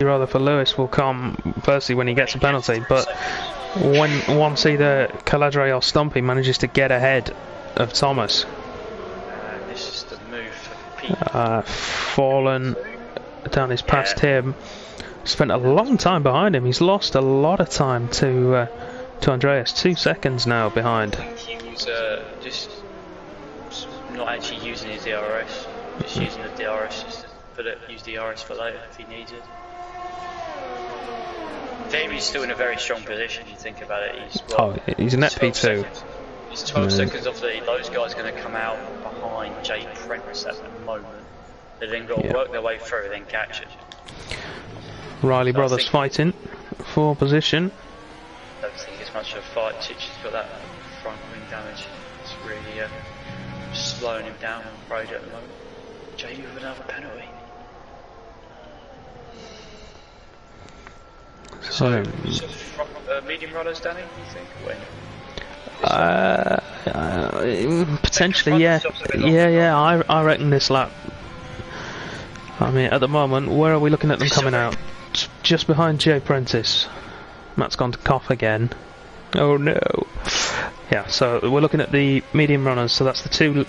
Rather for Lewis will come firstly when he gets a penalty, but once either Caladre or Stumpy manages to get ahead of Thomas. This is the move for Pete. Fallen down his past him. Spent a long time behind him. He's lost a lot of time to Andreas. 2 seconds now behind. I think he was just not actually using his DRS. Just using the DRS just to use the DRS for later if he needs it. Jamie's still in a very strong position. You think about it. He's a net P2. He's 12 seconds off the lead. Those guys are going to come out behind Jay Prentice at the moment. They've then got to work their way through, then catch it. Riley brothers fighting for position. I don't think it's much of a fight. Chichy's got that front wing damage. It's really slowing him down on the road at the moment. Jay with another penalty. So medium runners, Danny, you think? When? Potentially, yeah. I reckon this lap. I mean, at the moment, where are we looking at them coming out? Just behind Jay Prentice. Matt's gone to cough again. Oh no. Yeah, so we're looking at the medium runners, so that's the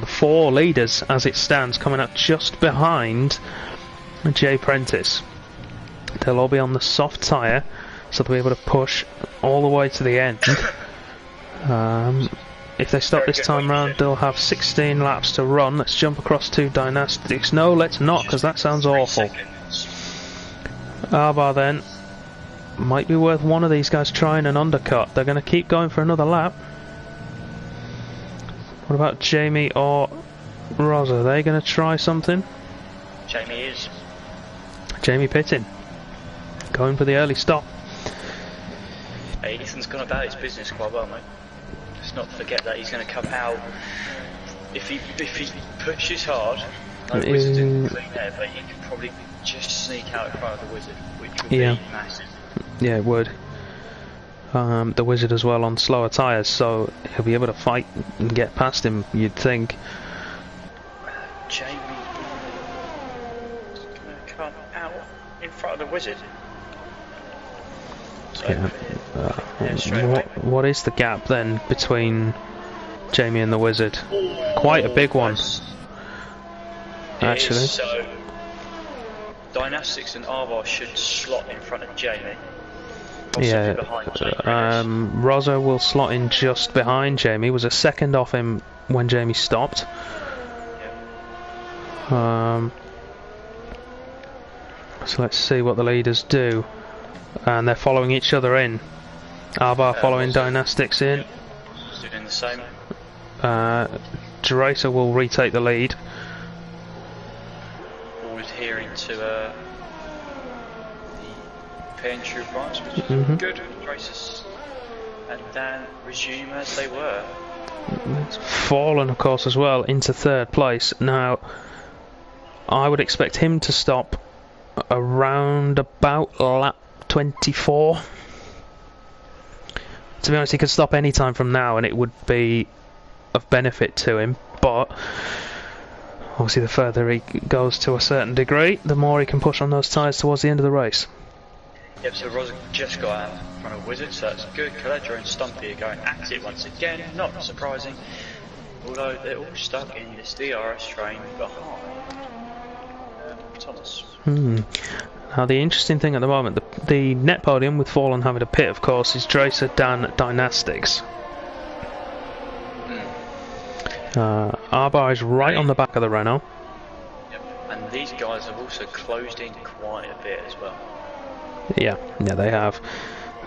4 leaders as it stands, coming out just behind Jay Prentice. They'll all be on the soft tyre, so they'll be able to push all the way to the end. If they stop this time round, they'll have 16 laps to run. Let's jump across to Dynastics. No, let's not, because that sounds awful. Arbar then. Might be worth one of these guys trying an undercut. They're going to keep going for another lap. What about Jamie or Rosa? Are they going to try something? Jamie is. Jamie pitting. Going for the early stop. Hey, Ethan's gone about his business quite well, mate. Let's not forget that he's going to come out. If he pushes hard, no Wizard didn't clean there, but he could probably just sneak out in front of the Wizard, which would be massive. Yeah, it would. The Wizard as well on slower tyres, so he'll be able to fight and get past him, you'd think. Jamie is going to come out in front of the Wizard. So what is the gap then between Jamie and the Wizard? Quite a big one, actually. So Dynastics and Arvar should slot in front of Jamie. Yeah, Rosa will slot in just behind Jamie. Was a second off him when Jamie stopped. So let's see what the leaders do. And they're following each other in. Arbar following Dynastics in. Doing the same. Deracer will retake the lead. All adhering to the True branch, which is good. Deracer and Dan resume as they were. Fallen, of course, as well into 3rd place. Now, I would expect him to stop around about lap 24. To be honest, he could stop any time from now and it would be of benefit to him, but obviously the further he goes to a certain degree, the more he can push on those tyres towards the end of the race. Yep, so Ross just got out in front of Wizard, so that's good. Caledra and Stumpy are going at it once again, not surprising. Although they're all stuck in this DRS train behind Thomas. Now the interesting thing at the moment, the net podium with Fallen having a pit, of course, is Dracer, Dan, Dynastics. Arbar is right on the back of the Renault. Yep. And these guys have also closed in quite a bit as well. Yeah, they have.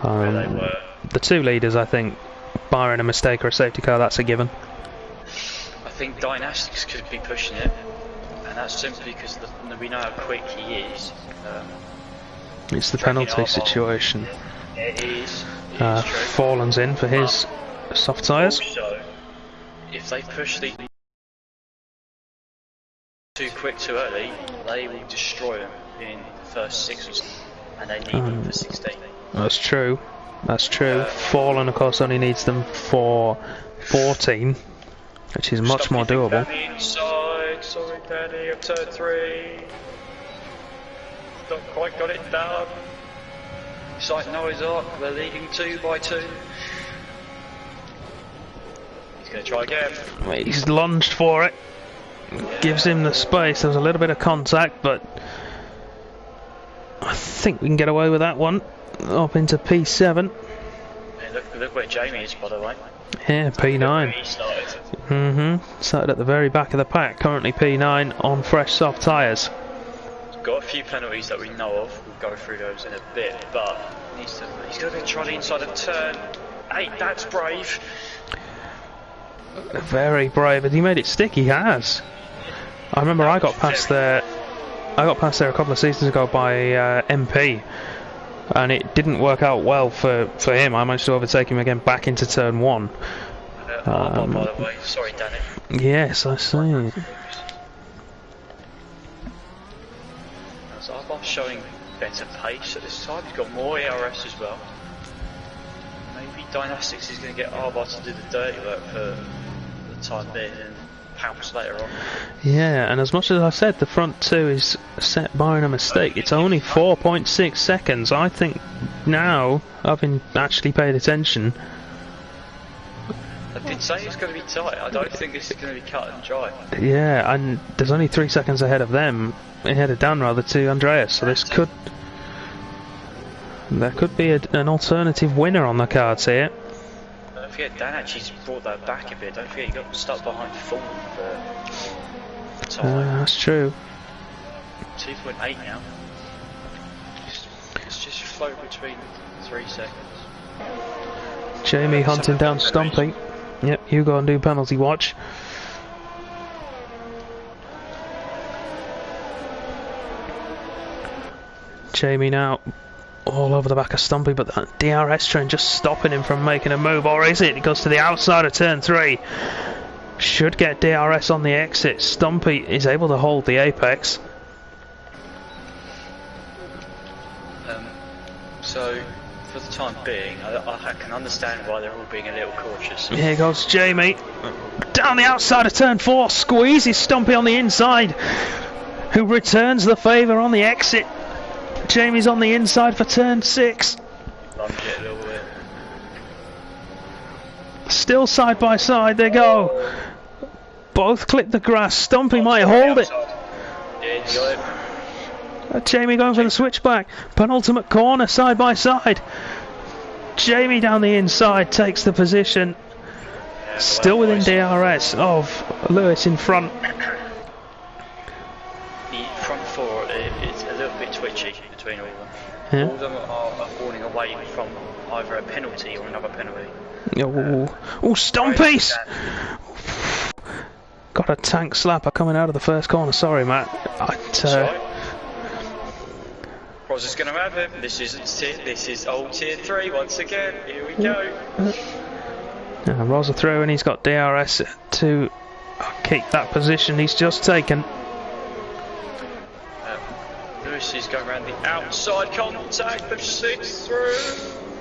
Where they were. The two leaders, I think, barring a mistake or a safety car, that's a given. I think Dynastics could be pushing it, and that's simply because we know how quick he is. It's the penalty situation. It is Fallen's in for his soft tyres. Also, if they push the too quick too early, they will destroy them in the first 6 or so, and they need them for 16. That's true. Fallen, of course, only needs them for 14, which is much more doable. Inside. Sorry, Danny, up turn 3. Not quite got it done. It's like Noah's Ark, they're leading 2 by 2. He's going to try again. He's lunged for it. Gives him the space. There was a little bit of contact, but I think we can get away with that one. Up into P7. Hey, look where Jamie is, by the way. Yeah, P9. He started. Started at the very back of the pack. Currently P9 on fresh soft tyres. Got a few penalties that we know of. We'll go through those in a bit, but he's going to try the inside of turn 8. That's brave. Very brave, and he made it stick. He has. I remember I got past there. a couple of seasons ago by MP, and it didn't work out well for him. I managed to overtake him again back into turn 1. By the way, sorry, Danny. Yes, I see. So Arbar's showing better pace at this time. He's got more ERS as well. Maybe Dynastics is going to get Arbar to do the dirty work for the time being and pounce later on. Yeah, and as much as I said the front 2 is set barring a mistake, it's only 4.6 seconds. I think now, having actually paid attention, I did say it's going to be tight. I don't think this is going to be cut and dry. yeah, and there's only 3 seconds ahead of them, ahead of Dan rather, to Andreas, so there could be an alternative winner on the cards here. Don't forget, Dan actually brought that back a bit. Don't forget, he got stuck behind Fulham for time. That's true. 2.8 now. It's just float between 3 seconds. Jamie hunting down Stumpy. Yep, you go and do penalty watch. Jamie now all over the back of Stumpy, but that DRS train just stopping him from making a move, or is it? It goes to the outside of turn 3. Should get DRS on the exit. Stumpy is able to hold the apex. So, for the time being, I can understand why they're all being a little cautious. Here goes Jamie. Down the outside of turn 4, squeezes Stumpy on the inside, who returns the favour on the exit. Jamie's on the inside for turn 6. Lunge it a little bit. Still side by side, they go. Both clip the grass. Stumpy might hold it. Yeah, he's got it. Jamie going for the switchback. Penultimate corner, side by side. Jamie down the inside takes the position. Yeah, Still within DRS of Lewis in front. The front 4 is a little bit twitchy between all of them. Yeah. All of them are falling away from either a penalty or another penalty. Oh, Stumpy! Got a tank slapper coming out of the first corner. Sorry, Matt. Roz is going to have him. This is old tier 3 once again. Here we go. Rosa through, and he's got DRS to keep that position he's just taken. Lewis is going around the outside contact. They've slipped through.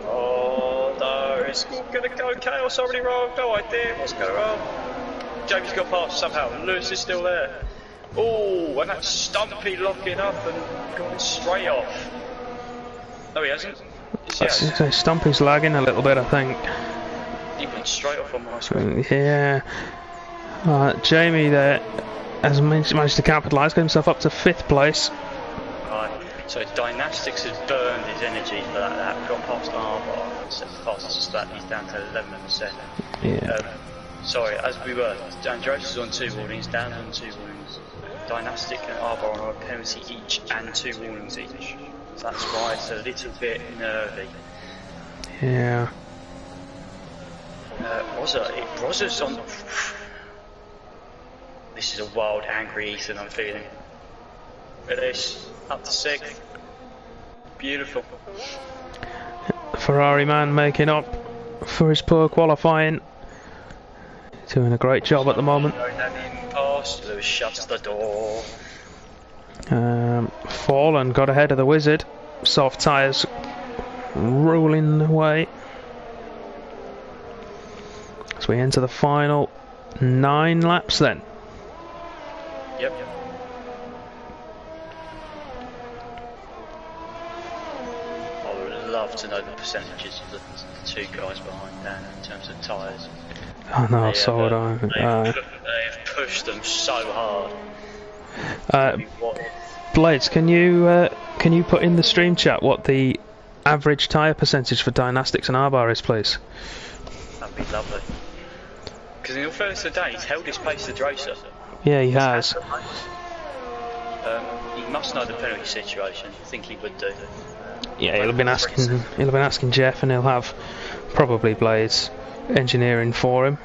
Oh no, it's going to go chaos already wrong. No idea what's going on. Jamie's got past somehow. Lewis is still there. Oh, and that's Stumpy locking up and going straight off. No, he hasn't. Yes, Stumpy's lagging a little bit, I think. He went straight off on my screen. Yeah. Jamie there has managed to capitalise, get himself up to 5th place. Right. So Dynastics has burned his energy for that. Got past Arbar. So fastest that he's down to 11%. Yeah. Sorry, as we were, Andros is on 2 warnings, Dan's on 2 warnings. Dynastic and Arbar are a penalty each and 2 warnings each. So that's why it's a little bit nervy. Yeah. Rosa's on. This is a wild, angry Ethan, I'm feeling. Look at this, up to 6th. Beautiful. Ferrari man making up for his poor qualifying. Doing a great job at the moment. Lewis shuts the door. Fallen got ahead of the Wizard. Soft tyres rolling away. So we enter the final 9 laps then. Yep. I would love to know the percentages of the 2 guys behind Dan in terms of tyres. Oh no, so would I. They have pushed them so hard. Blades, can you put in the stream chat what the average tyre percentage for Dynastics and Arbar is, please? That'd be lovely. Because in all fairness today, he's held his pace to Dracer. Yeah, he has. He must know the penalty situation. I think he would do. Yeah, he'll have been asking Jeff, and he'll have probably Blades engineering for him.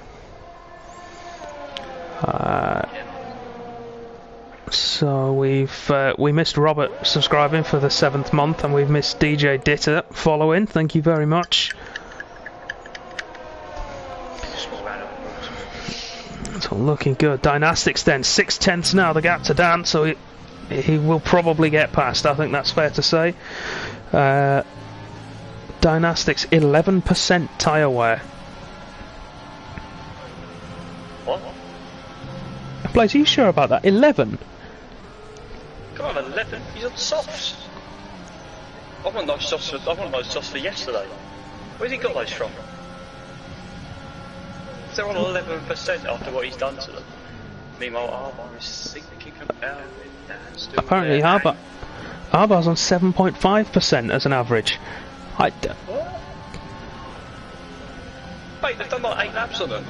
So we missed Robert subscribing for the 7th month, and we've missed DJ Ditter following. Thank you very much. It's all looking good. Dynastics then 6/10 now, the gap to Dan, so he will probably get past. I think that's fair to say. Dynastics 11% tyre wear. What? Blaze, are you sure about that? 11? Come on, 11? He's on softs. I want those softs for yesterday. Where's he got those from? They're on 11% after what he's done to them. Meanwhile, Arbar is sinking about it. Apparently, Arbar's on 7.5% as an average. What? Wait, they've done like 8 laps on them.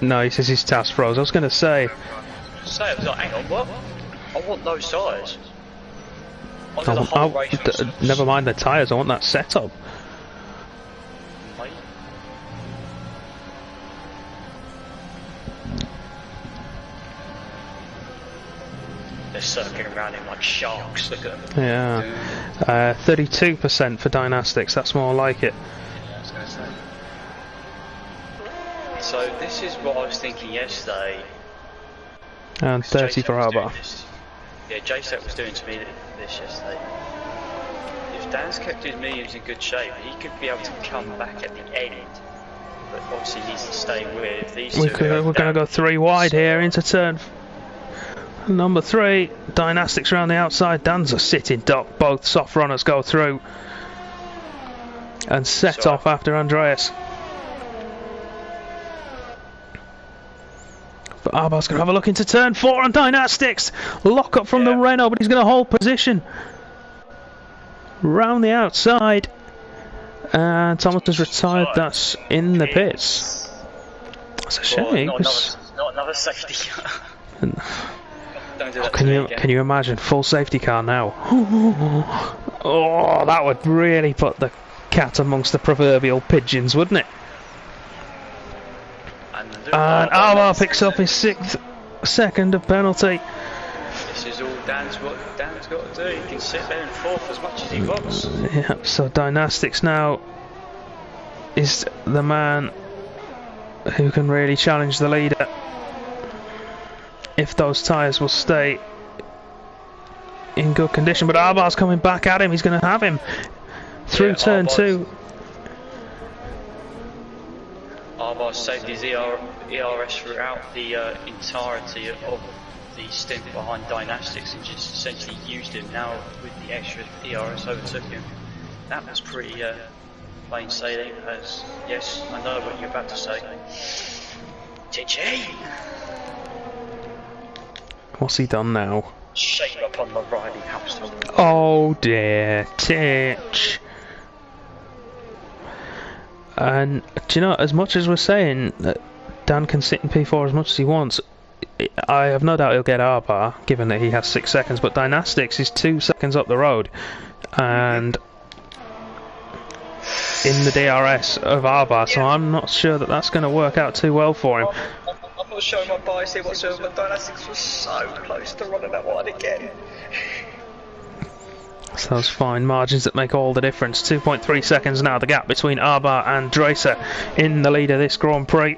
No, he says his task froze. I was going to say. I was like, hang on, what? I want those tyres. Never mind the tyres, I want that setup. Mate. They're circling around him like sharks, look at them. Yeah. 32% for Dynastics, that's more like it. Yeah, I was going to say. So this is what I was thinking yesterday. And 30 for Arbar. Yeah, JSET was doing to me this yesterday. If Dan's kept his mediums in good shape, he could be able to come back at the end. But obviously he needs to stay with these two. We're going to go 3 wide here into turn number 3. Dynastics around the outside. Dan's a sitting duck. Both soft runners go through and set off after Andreas. But Arbar's going to have a look into turn 4 on Dynastics. Lock up from the Renault, but he's going to hold position. Round the outside. And Thomas has retired. That's in the pits. That's a shame. Not another safety car. Can you imagine full safety car now? Oh, that would really put the cat amongst the proverbial pigeons, wouldn't it? And Arbar picks up his 6th second of penalty. This is all Dan's got to do. He can sit there in 4th as much as he wants. Yeah, so Dynastics now is the man who can really challenge the leader if those tyres will stay in good condition. But Arbar's coming back at him. He's going to have him through turn 2. Arbar saved his ERS throughout the entirety of the stint behind Dynastics and just essentially used him. Now with the extra ERS overtook him. That was pretty plain sailing, as yes, I know what you're about to say. GG! What's he done now? Shame upon the riding household. Oh dear, Titch. And do you know, as much as we're saying that Dan can sit in P4 as much as he wants, I have no doubt he'll get R-bar, given that he has 6 seconds, but Dynastics is 2 seconds up the road, and in the DRS of R-bar, so I'm not sure that that's going to work out too well for him. I'm not showing my bias here whatsoever, but Dynastics was so close to running that wide again. So those fine margins that make all the difference. 2.3 seconds now, the gap between Arbar and Dracer in the lead of this Grand Prix.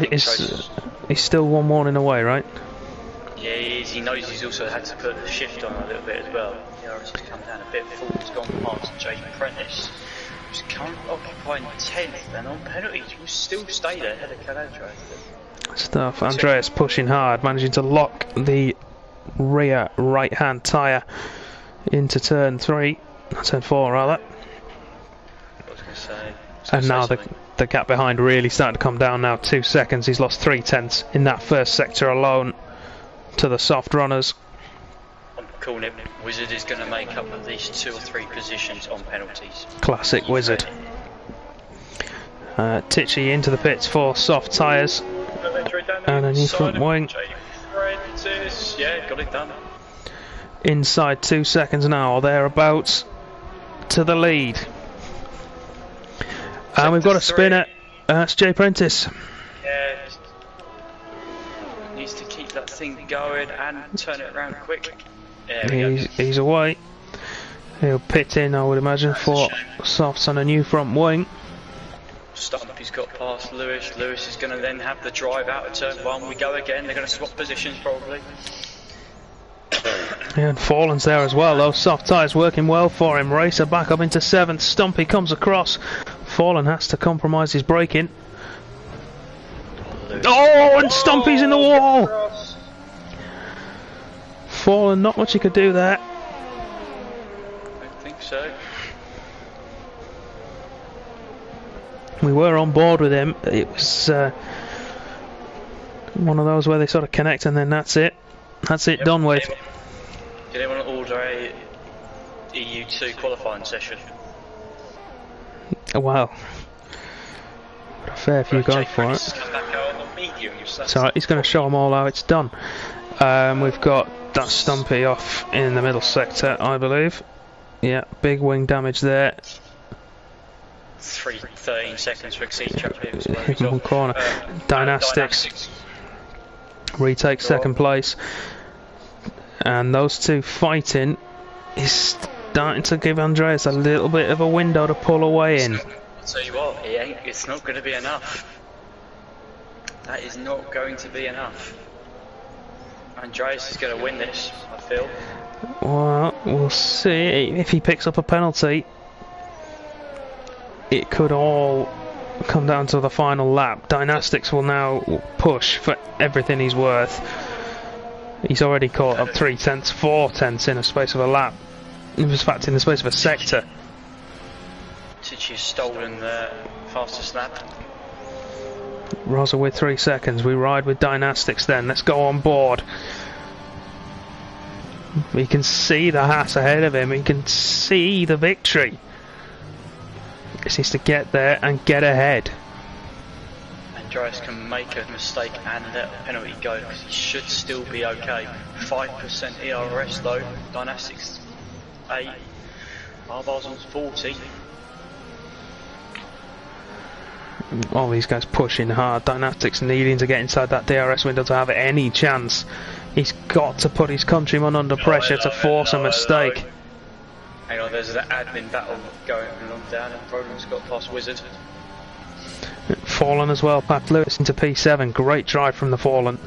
He's still one warning away, right? Yeah, he is. He knows he's also had to put the shift on a little bit as well. The RS has come down a bit. Ford's gone past Jay Prentice, who's currently occupying 10th, and on penalties will still stay there ahead of Calandra. Stuff. Andreas pushing hard, managing to lock the rear right-hand tyre into turn 4 rather. I was going to say. And now the gap behind really starting to come down now. 2 seconds. He's lost 3/10 in that first sector alone to the soft runners. I'm calling it. Wizard is going to make up at least 2 or 3 positions on penalties. Classic Wizard. Titchy into the pits for soft tyres. And a new front wing. Yeah, got it done. Inside 2 seconds now, or thereabouts, to the lead. And we've got a spinner. That's Jay Prentice. Yeah, needs to keep that thing going and turn it around quick. He's away. He'll pit in, I would imagine, for softs on a new front wing. Stumpy's got past Lewis. Lewis is going to then have the drive out of turn 1. We go again. They're going to swap positions probably. Yeah, and Fallen's there as well. Those soft tyres working well for him. Racer back up into 7th. Stumpy comes across. Fallen has to compromise his braking. Oh, and Stumpy's in the wall. Fallen, not much he could do there. I don't think so. We were on board with him. It was one of those where they sort of connect and then that's it. That's it, done with. Did anyone order a EU2 qualifying session? Wow. A fair few go for it. So he's going to show them all how it's done. We've got that Stumpy off in the middle sector, I believe. Yeah, big wing damage there. 13 seconds for exceed track vehicles. One corner. Dynastics retake second place, and those two fighting is starting to give Andreas a little bit of a window to pull away in. I'll tell you what, it's not going to be enough. That is not going to be enough. Andreas is going to win this, I feel. Well, we'll see. If he picks up a penalty, it could all come down to the final lap. Dynastics will now push for everything he's worth. He's already caught up 3/10, 4/10 in a space of a lap. In fact, in the space of a sector. Tichy's stolen the fastest lap. Rosa with 3 seconds. We ride with Dynastics then. Let's go on board. We can see the Haas ahead of him. We can see the victory. Just needs to get there and get ahead. Andreas can make a mistake and let a penalty go because he should still be okay. 5% ERS though. Dynastics 8. Arbar's on 40. All these guys pushing hard. Dynastics needing to get inside that DRS window to have any chance. He's got to put his countryman under pressure to force a mistake. Hang on, there's an admin battle going on down, and Roland's got past Wizard. Fallen as well, Pat Lewis into P7. Great drive from the Fallen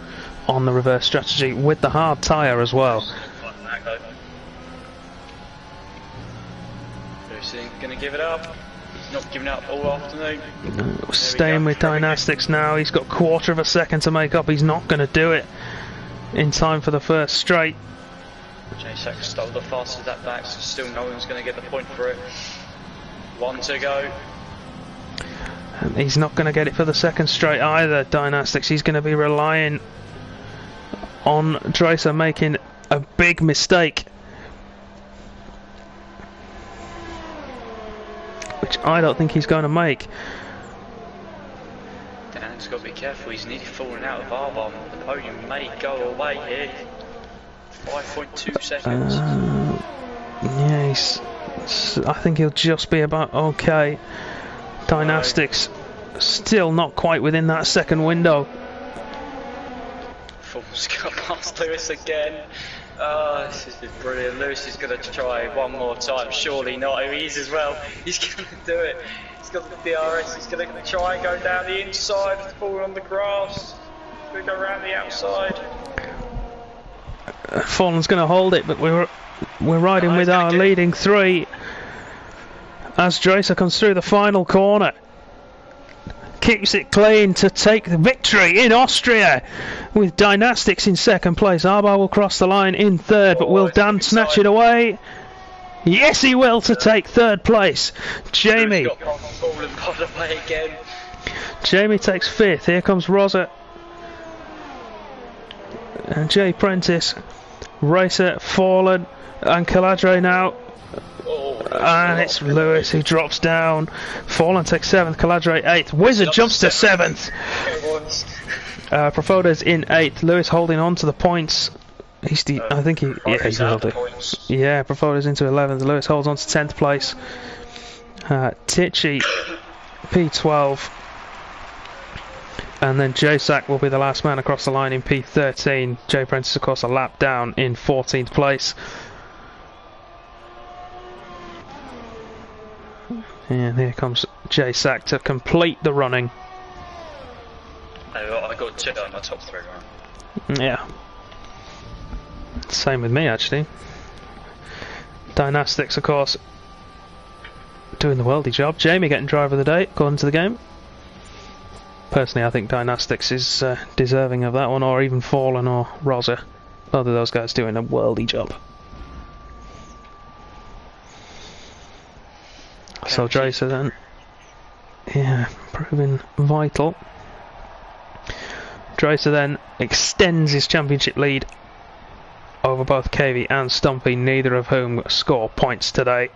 on the reverse strategy with the hard tyre as well. Lewis isn't going to give it up. not giving up all afternoon. Staying with Dynastics now. He's got 1/4 of a second to make up. He's not going to do it in time for the first straight. J-Sack stole the fastest of that back, so still no one's going to get the point for it. 1 to go. And he's not going to get it for the second straight either, Dynastics. He's going to be relying on Dracer making a big mistake, which I don't think he's going to make. Dan's got to be careful, he's nearly falling out of R-bomb. The podium may go away here. 5.2 seconds. Yeah, I think he'll just be about okay. Dynastics still not quite within that second window. Fall's got past Lewis again. Oh, this is brilliant. Lewis is going to try one more time. Surely not. He is as well. He's going to do it. He's got the DRS. He's going to try and go down the inside, fall on the grass. He's going to go around the outside. Fallen's going to hold it, but we're riding with our leading 3 as Dracer comes through the final corner. Keeps it clean to take the victory in Austria with Dynastics in second place. Arbar will cross the line in third, but will Dan snatch it away? Yes, he will, to take third place. Jamie takes fifth. Here comes Rosa and Jay Prentice. Racer, Fallen and Caladre now. And it's Lewis who drops down. Fallen takes 7th, Caladre 8th. Wizard jumps to 7th. Profoda's in 8th. Lewis holding on to the points. He's held it. Yeah, Profoda's into 11th. Lewis holds on to 10th place. Tichy P12. And then J-Sack will be the last man across the line in P13. Jay Prentice, of course, a lap down in 14th place. And here comes J-Sack to complete the running. I got 2 on my top 3, right? Yeah. Same with me, actually. Dynastics, of course, doing the worldy job. Jamie getting driver of the day, according to the game. Personally, I think Dynastics is deserving of that one, or even Fallen or Rosa. Both of those guys doing a worldy job. So Dracer then, yeah, proving vital. Dracer then extends his championship lead over both KV and Stumpy, neither of whom score points today.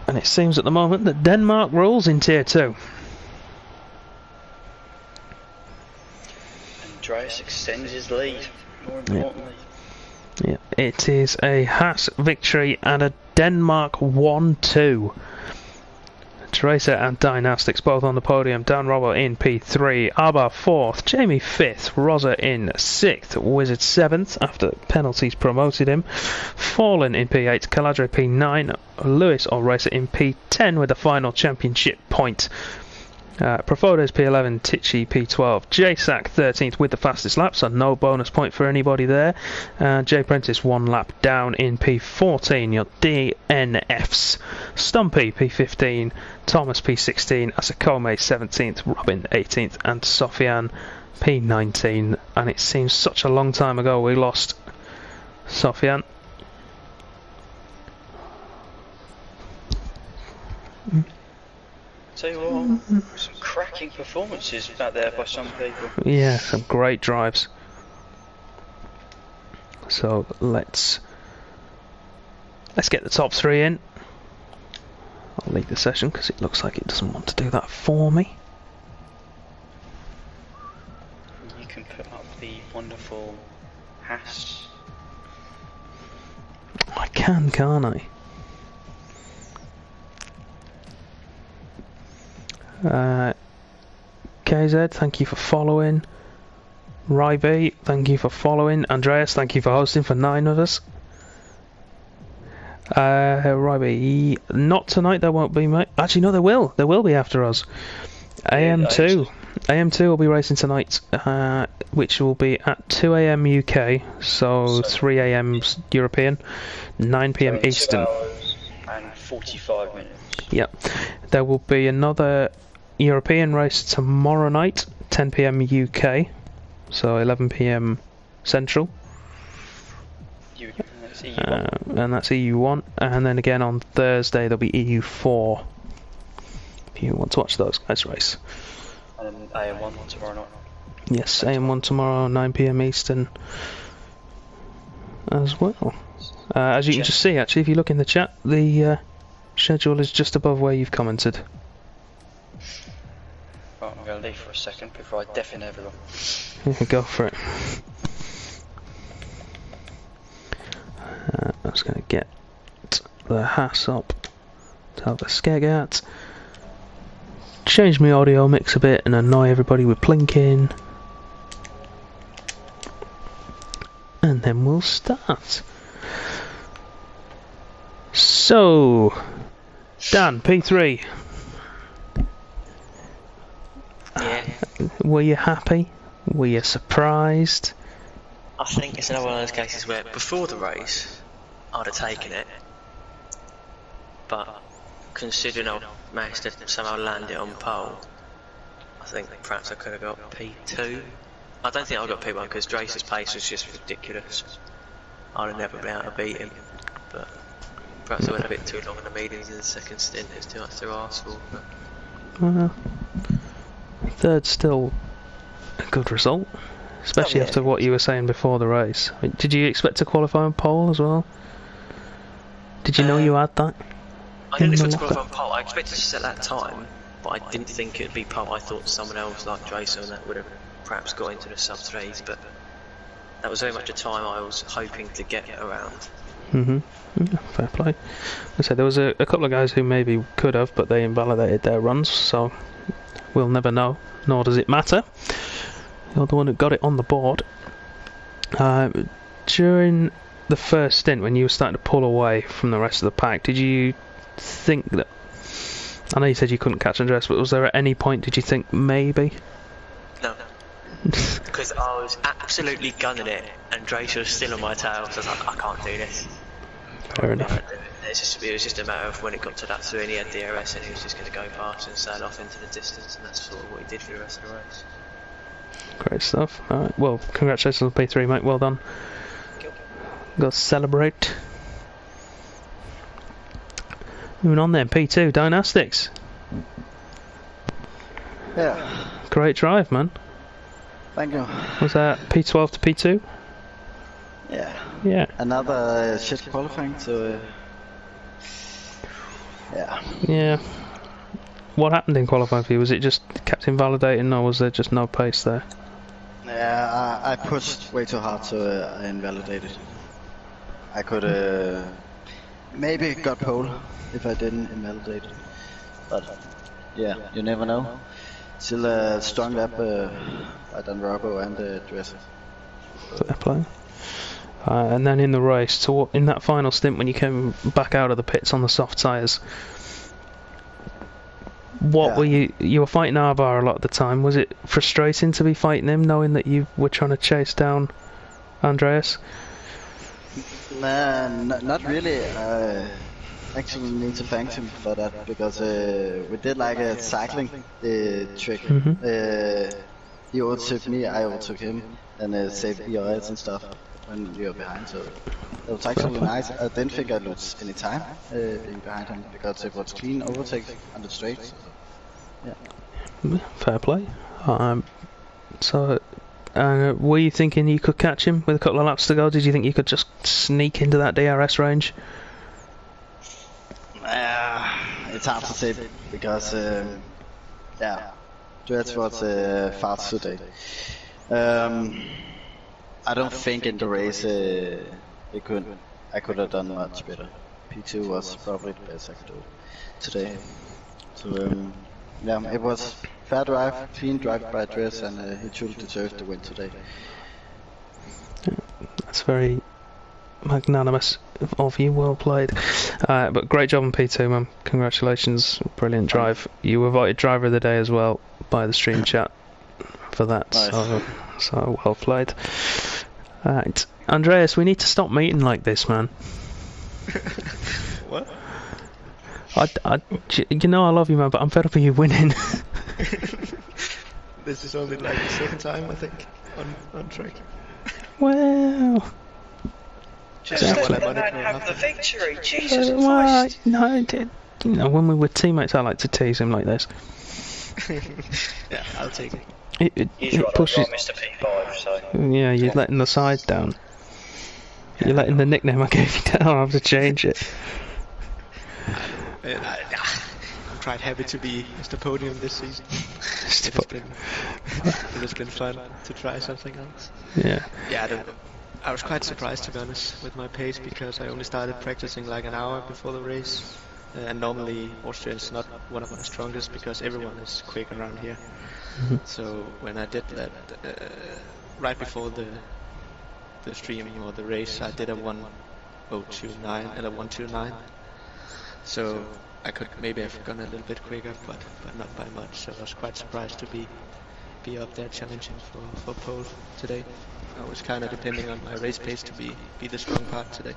And it seems at the moment that Denmark rules in Tier 2. And Dracer extends his lead, more importantly. Yeah, it is a Haas victory and a Denmark 1-2. Dracer and Dynastics both on the podium. Dan Robbo in P3, Arbar 4th, Jamie 5th, Rosa in 6th, Wizard 7th after penalties promoted him, Fallen in P8, Caladre P9, Lewis or Racer in P10 with the final championship point. Profoda's P11, Tichy P12, J-Sack 13th with the fastest lap, so no bonus point for anybody there. Jay Prentice 1 lap down in P14, your DNFs. Stumpy P15, Thomas P16, Asakome 17th, Robin 18th, and Sofian P19. And it seems such a long time ago we lost Sofian. Tell you what, some cracking performances out there by some people. Yeah, some great drives. So let's get the top 3 in. I'll leave the session because it looks like it doesn't want to do that for me. You can put up the wonderful Haas. I can, can't I? KZ, thank you for following. Ryby, thank you for following. Andreas, thank you for hosting for 9 of us. Ryby, not tonight, there won't be, mate. Actually, no, there will. There will be after us. AM2. AM2 will be racing tonight, which will be at 2 AM UK, so 3 AM European, 9 PM Eastern. 2 hours and 45 minutes. Yep. There will be another European race tomorrow night, 10 PM UK, so 11 PM Central. That's EU1. And that's EU1, and then again on Thursday there'll be EU4. If you want to watch those guys race. And then AM1 tomorrow night. Yes, AM1 tomorrow, 9 PM Eastern as well. As you can just see, actually, if you look in the chat, the schedule is just above where you've commented. Right, I'm going to leave for a second before I deafen everyone. Yeah, go for it. I'm just going to get the Haas up to have a skeg at. Change my audio mix a bit and annoy everybody with plinking. And then we'll start. So, Dan, P3. Yeah. Were you happy? Were you surprised? I think it's another one of those cases where before the race I'd have taken it, but considering I managed to somehow land it on pole, I think perhaps I could have got P2. I don't think I got P1 because Drace's pace was just ridiculous. I'd have never been able to beat him, but perhaps I went a bit too long in the meetings in the second stint. It was too much to ask for. But Third's still a good result, especially after what you were saying before the race. Did you expect to qualify on pole as well? Did you know you had that? I didn't expect to qualify on pole. I expected to set that time, but I didn't think it would be pole. I thought someone else like Dracer and that would have perhaps got into the sub 3s, but that was very much a time I was hoping to get around. Yeah, fair play. I said there was a couple of guys who maybe could have, but they invalidated their runs, so we'll never know, nor does it matter. You're the one who got it on the board. During the first stint, when you were starting to pull away from the rest of the pack, did you think that... I know you said you couldn't catch Andreas, but was there at any point, did you think maybe? No. Because I was absolutely gunning it, and Dracer was still on my tail, so I was like, I can't do this. Fair enough. It was just a matter of when it got to that 3 and he had DRS and he was just going to go fast and sail off into the distance, and that's sort of what he did for the rest of the race. Great stuff. Alright, well, congratulations on P3, mate, well done. Got to celebrate. Moving on then, P2, Dynastics. Yeah. Great drive, man. Thank you. Was that P12 to P2? Yeah. Yeah. Another shit qualifying, so yeah. Yeah. What happened in qualifying for you? Was it just kept invalidating, or was there just no pace there? Yeah, I pushed way too hard, so I invalidated. I could maybe got pole if I didn't invalidate, but yeah, you never know. Still a strong lap by Dan Robbo and Dresser. Fair play. And then in the race, in that final stint when you came back out of the pits on the soft tyres, what were you were fighting Arvar a lot at the time? Was it frustrating to be fighting him, knowing that you were trying to chase down Andreas? Nah, not really. I actually need to thank him for that, because we did like a cycling trick. He overtook me, I overtook him, and saved ERS and stuff when we were behind, so it was actually nice. I didn't think I'd lose any time being behind him, because it was clean overtake on the straight. So, yeah. Fair play. So, were you thinking you could catch him with a couple of laps to go? Did you think you could just sneak into that DRS range? It's hard to say, because yeah, Dredge was fast today. I don't think in the race I could have done much better. P2 was probably the best I could do today. So yeah, it was fair drive, clean drive by Dredge, and he truly deserved the win today. That's very magnanimous of you, well played. But great job on P2, man. Congratulations, brilliant drive. You were voted driver of the day as well by the stream chat. for that. Nice. So well played. Right, Andreas, we need to stop meeting like this, man. What? You know I love you, man, but I'm fed up of you winning. This is only like the second time I think on track. Well, Just Yeah, let well, the I'm on it man now. have the victory. Jesus well, Christ. no, you know, when we were teammates, I like to tease him like this. Yeah, I'll take it. He's It right, pushes. I'm Mr. P5, so... Yeah, you're letting the side down. You're letting the nickname I gave you down. I'll have to change it. I'm quite happy to be Mr. Podium this season. It has been fun to try something else. Yeah. Yeah, I was quite surprised, to be honest, with my pace, because I only started practicing like an hour before the race. And normally Austria is not one of my strongest because everyone is quick around here. So when I did that right before the stream or the race, I did a 1:029 and a 1:29. So I could maybe have gone a little bit quicker, but not by much. So I was quite surprised to be up there challenging for pole today. I was kind of depending on my race pace to be the strong part today.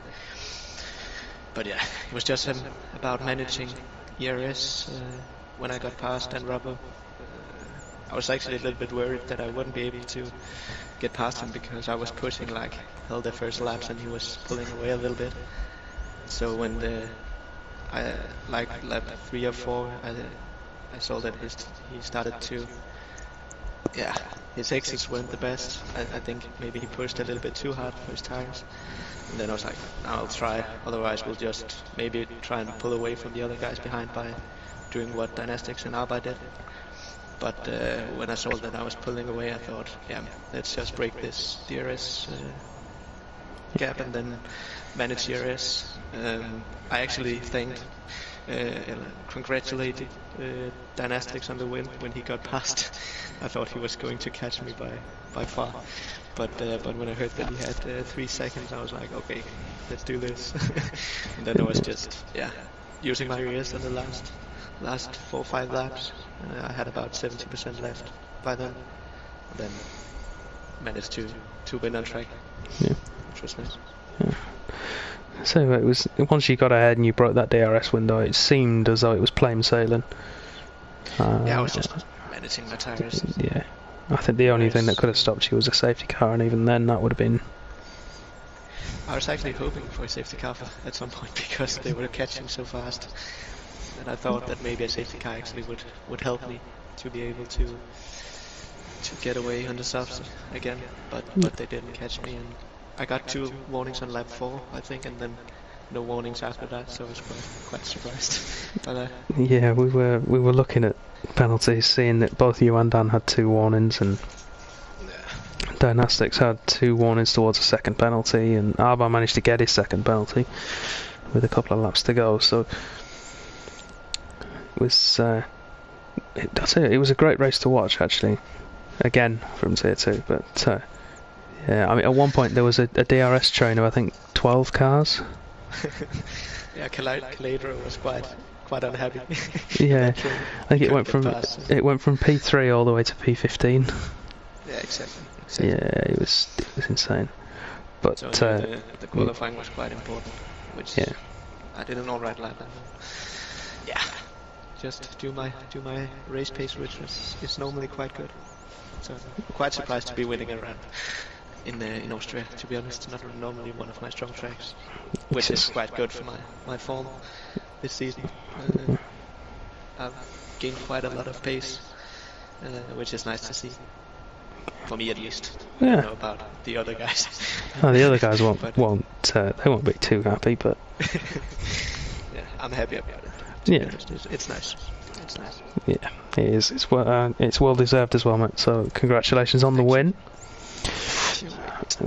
But yeah, it was just about managing ERS when I got past and rubber. I was actually a little bit worried that I wouldn't be able to get past him because I was pushing like hell the first laps and he was pulling away a little bit. So when like lap 3 or 4, I saw that he started to, yeah, his exits weren't the best. I think maybe he pushed a little bit too hard for his tires. And then I was like, I'll try, otherwise we'll just maybe try and pull away from the other guys behind by doing what Dynastics and Arba did. But when I saw that I was pulling away, I thought, yeah, let's just break this DRS gap and then manage DRS. I actually thanked congratulated Dynastics on the win when he got past. I thought he was going to catch me by far. But when I heard that he had 3 seconds, I was like, okay, let's do this. And then I was just, yeah, using my ears on the last 4 or 5 laps. I had about 70% left by then. And then managed to win on track, which was nice. Yeah. So it was, once you got ahead and you broke that DRS window, it seemed as though it was plain sailing. Yeah, I was just managing my tires. Yeah. I think the only thing that could have stopped you was a safety car, and even then that would have been... I was actually hoping for a safety car at some point because they were catching so fast. And I thought that maybe a safety car actually would help me to be able to get away on the softs again. But they didn't catch me, and I got 2 warnings on lap 4, I think, and then no warnings after that, so I was quite surprised by that. Yeah, we were looking at penalties, seeing that both you and Dan had 2 warnings, and Dynastics had 2 warnings towards a second penalty, and Arba managed to get his second penalty with a couple of laps to go. So it was, I'll tell you, it was a great race to watch, actually. Again from Tier 2, but yeah, I mean, at one point there was a DRS train of I think 12 cars. Yeah, Caladro was quite unhappy. Yeah, I think it went from P3 all the way to P15. Yeah, exactly. Yeah, it was insane. But so the qualifying was quite important, which I did an alright lap. Yeah, just do my race pace, which is normally quite good. So quite surprised to be winning around in Austria, to be honest. Not normally one of my strong tracks, which is quite good for my form this season. I've gained quite a lot of pace, which is nice to see. For me at least. I don't know about the other guys. Oh, the other guys they won't be too happy, but yeah, I'm happy about it. Yeah, it's nice. It's nice. Yeah, it is. It's well deserved as well, mate. So congratulations on the win.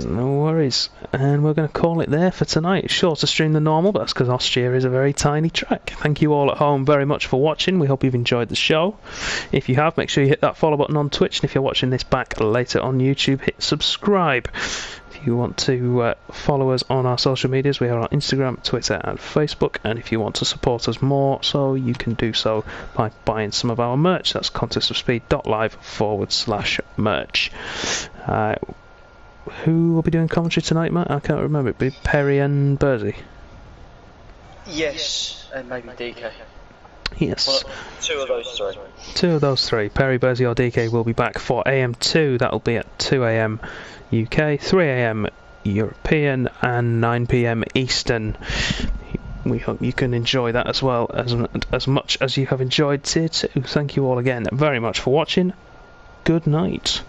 No worries. And we're going to call it there for tonight. Shorter stream than normal, but that's because Austria is a very tiny track. Thank you all at home very much for watching. We hope you've enjoyed the show. If you have, make sure you hit that follow button on Twitch. And if you're watching this back later on YouTube, hit subscribe. If you want to follow us on our social medias, we are on Instagram, Twitter and Facebook. And if you want to support us more, so you can do so by buying some of our merch. That's contestofspeed.live/merch. Who will be doing commentary tonight, Matt? I can't remember. It'll be Perry and Bursey. Yes, and maybe DK. Yes. Well, two of those three. Two of those three. Perry, Bursey or DK will be back for AM2. That'll be at 2 AM UK, 3 AM European and 9 PM Eastern. We hope you can enjoy that as well as much as you have enjoyed Tier 2. Thank you all again very much for watching. Good night.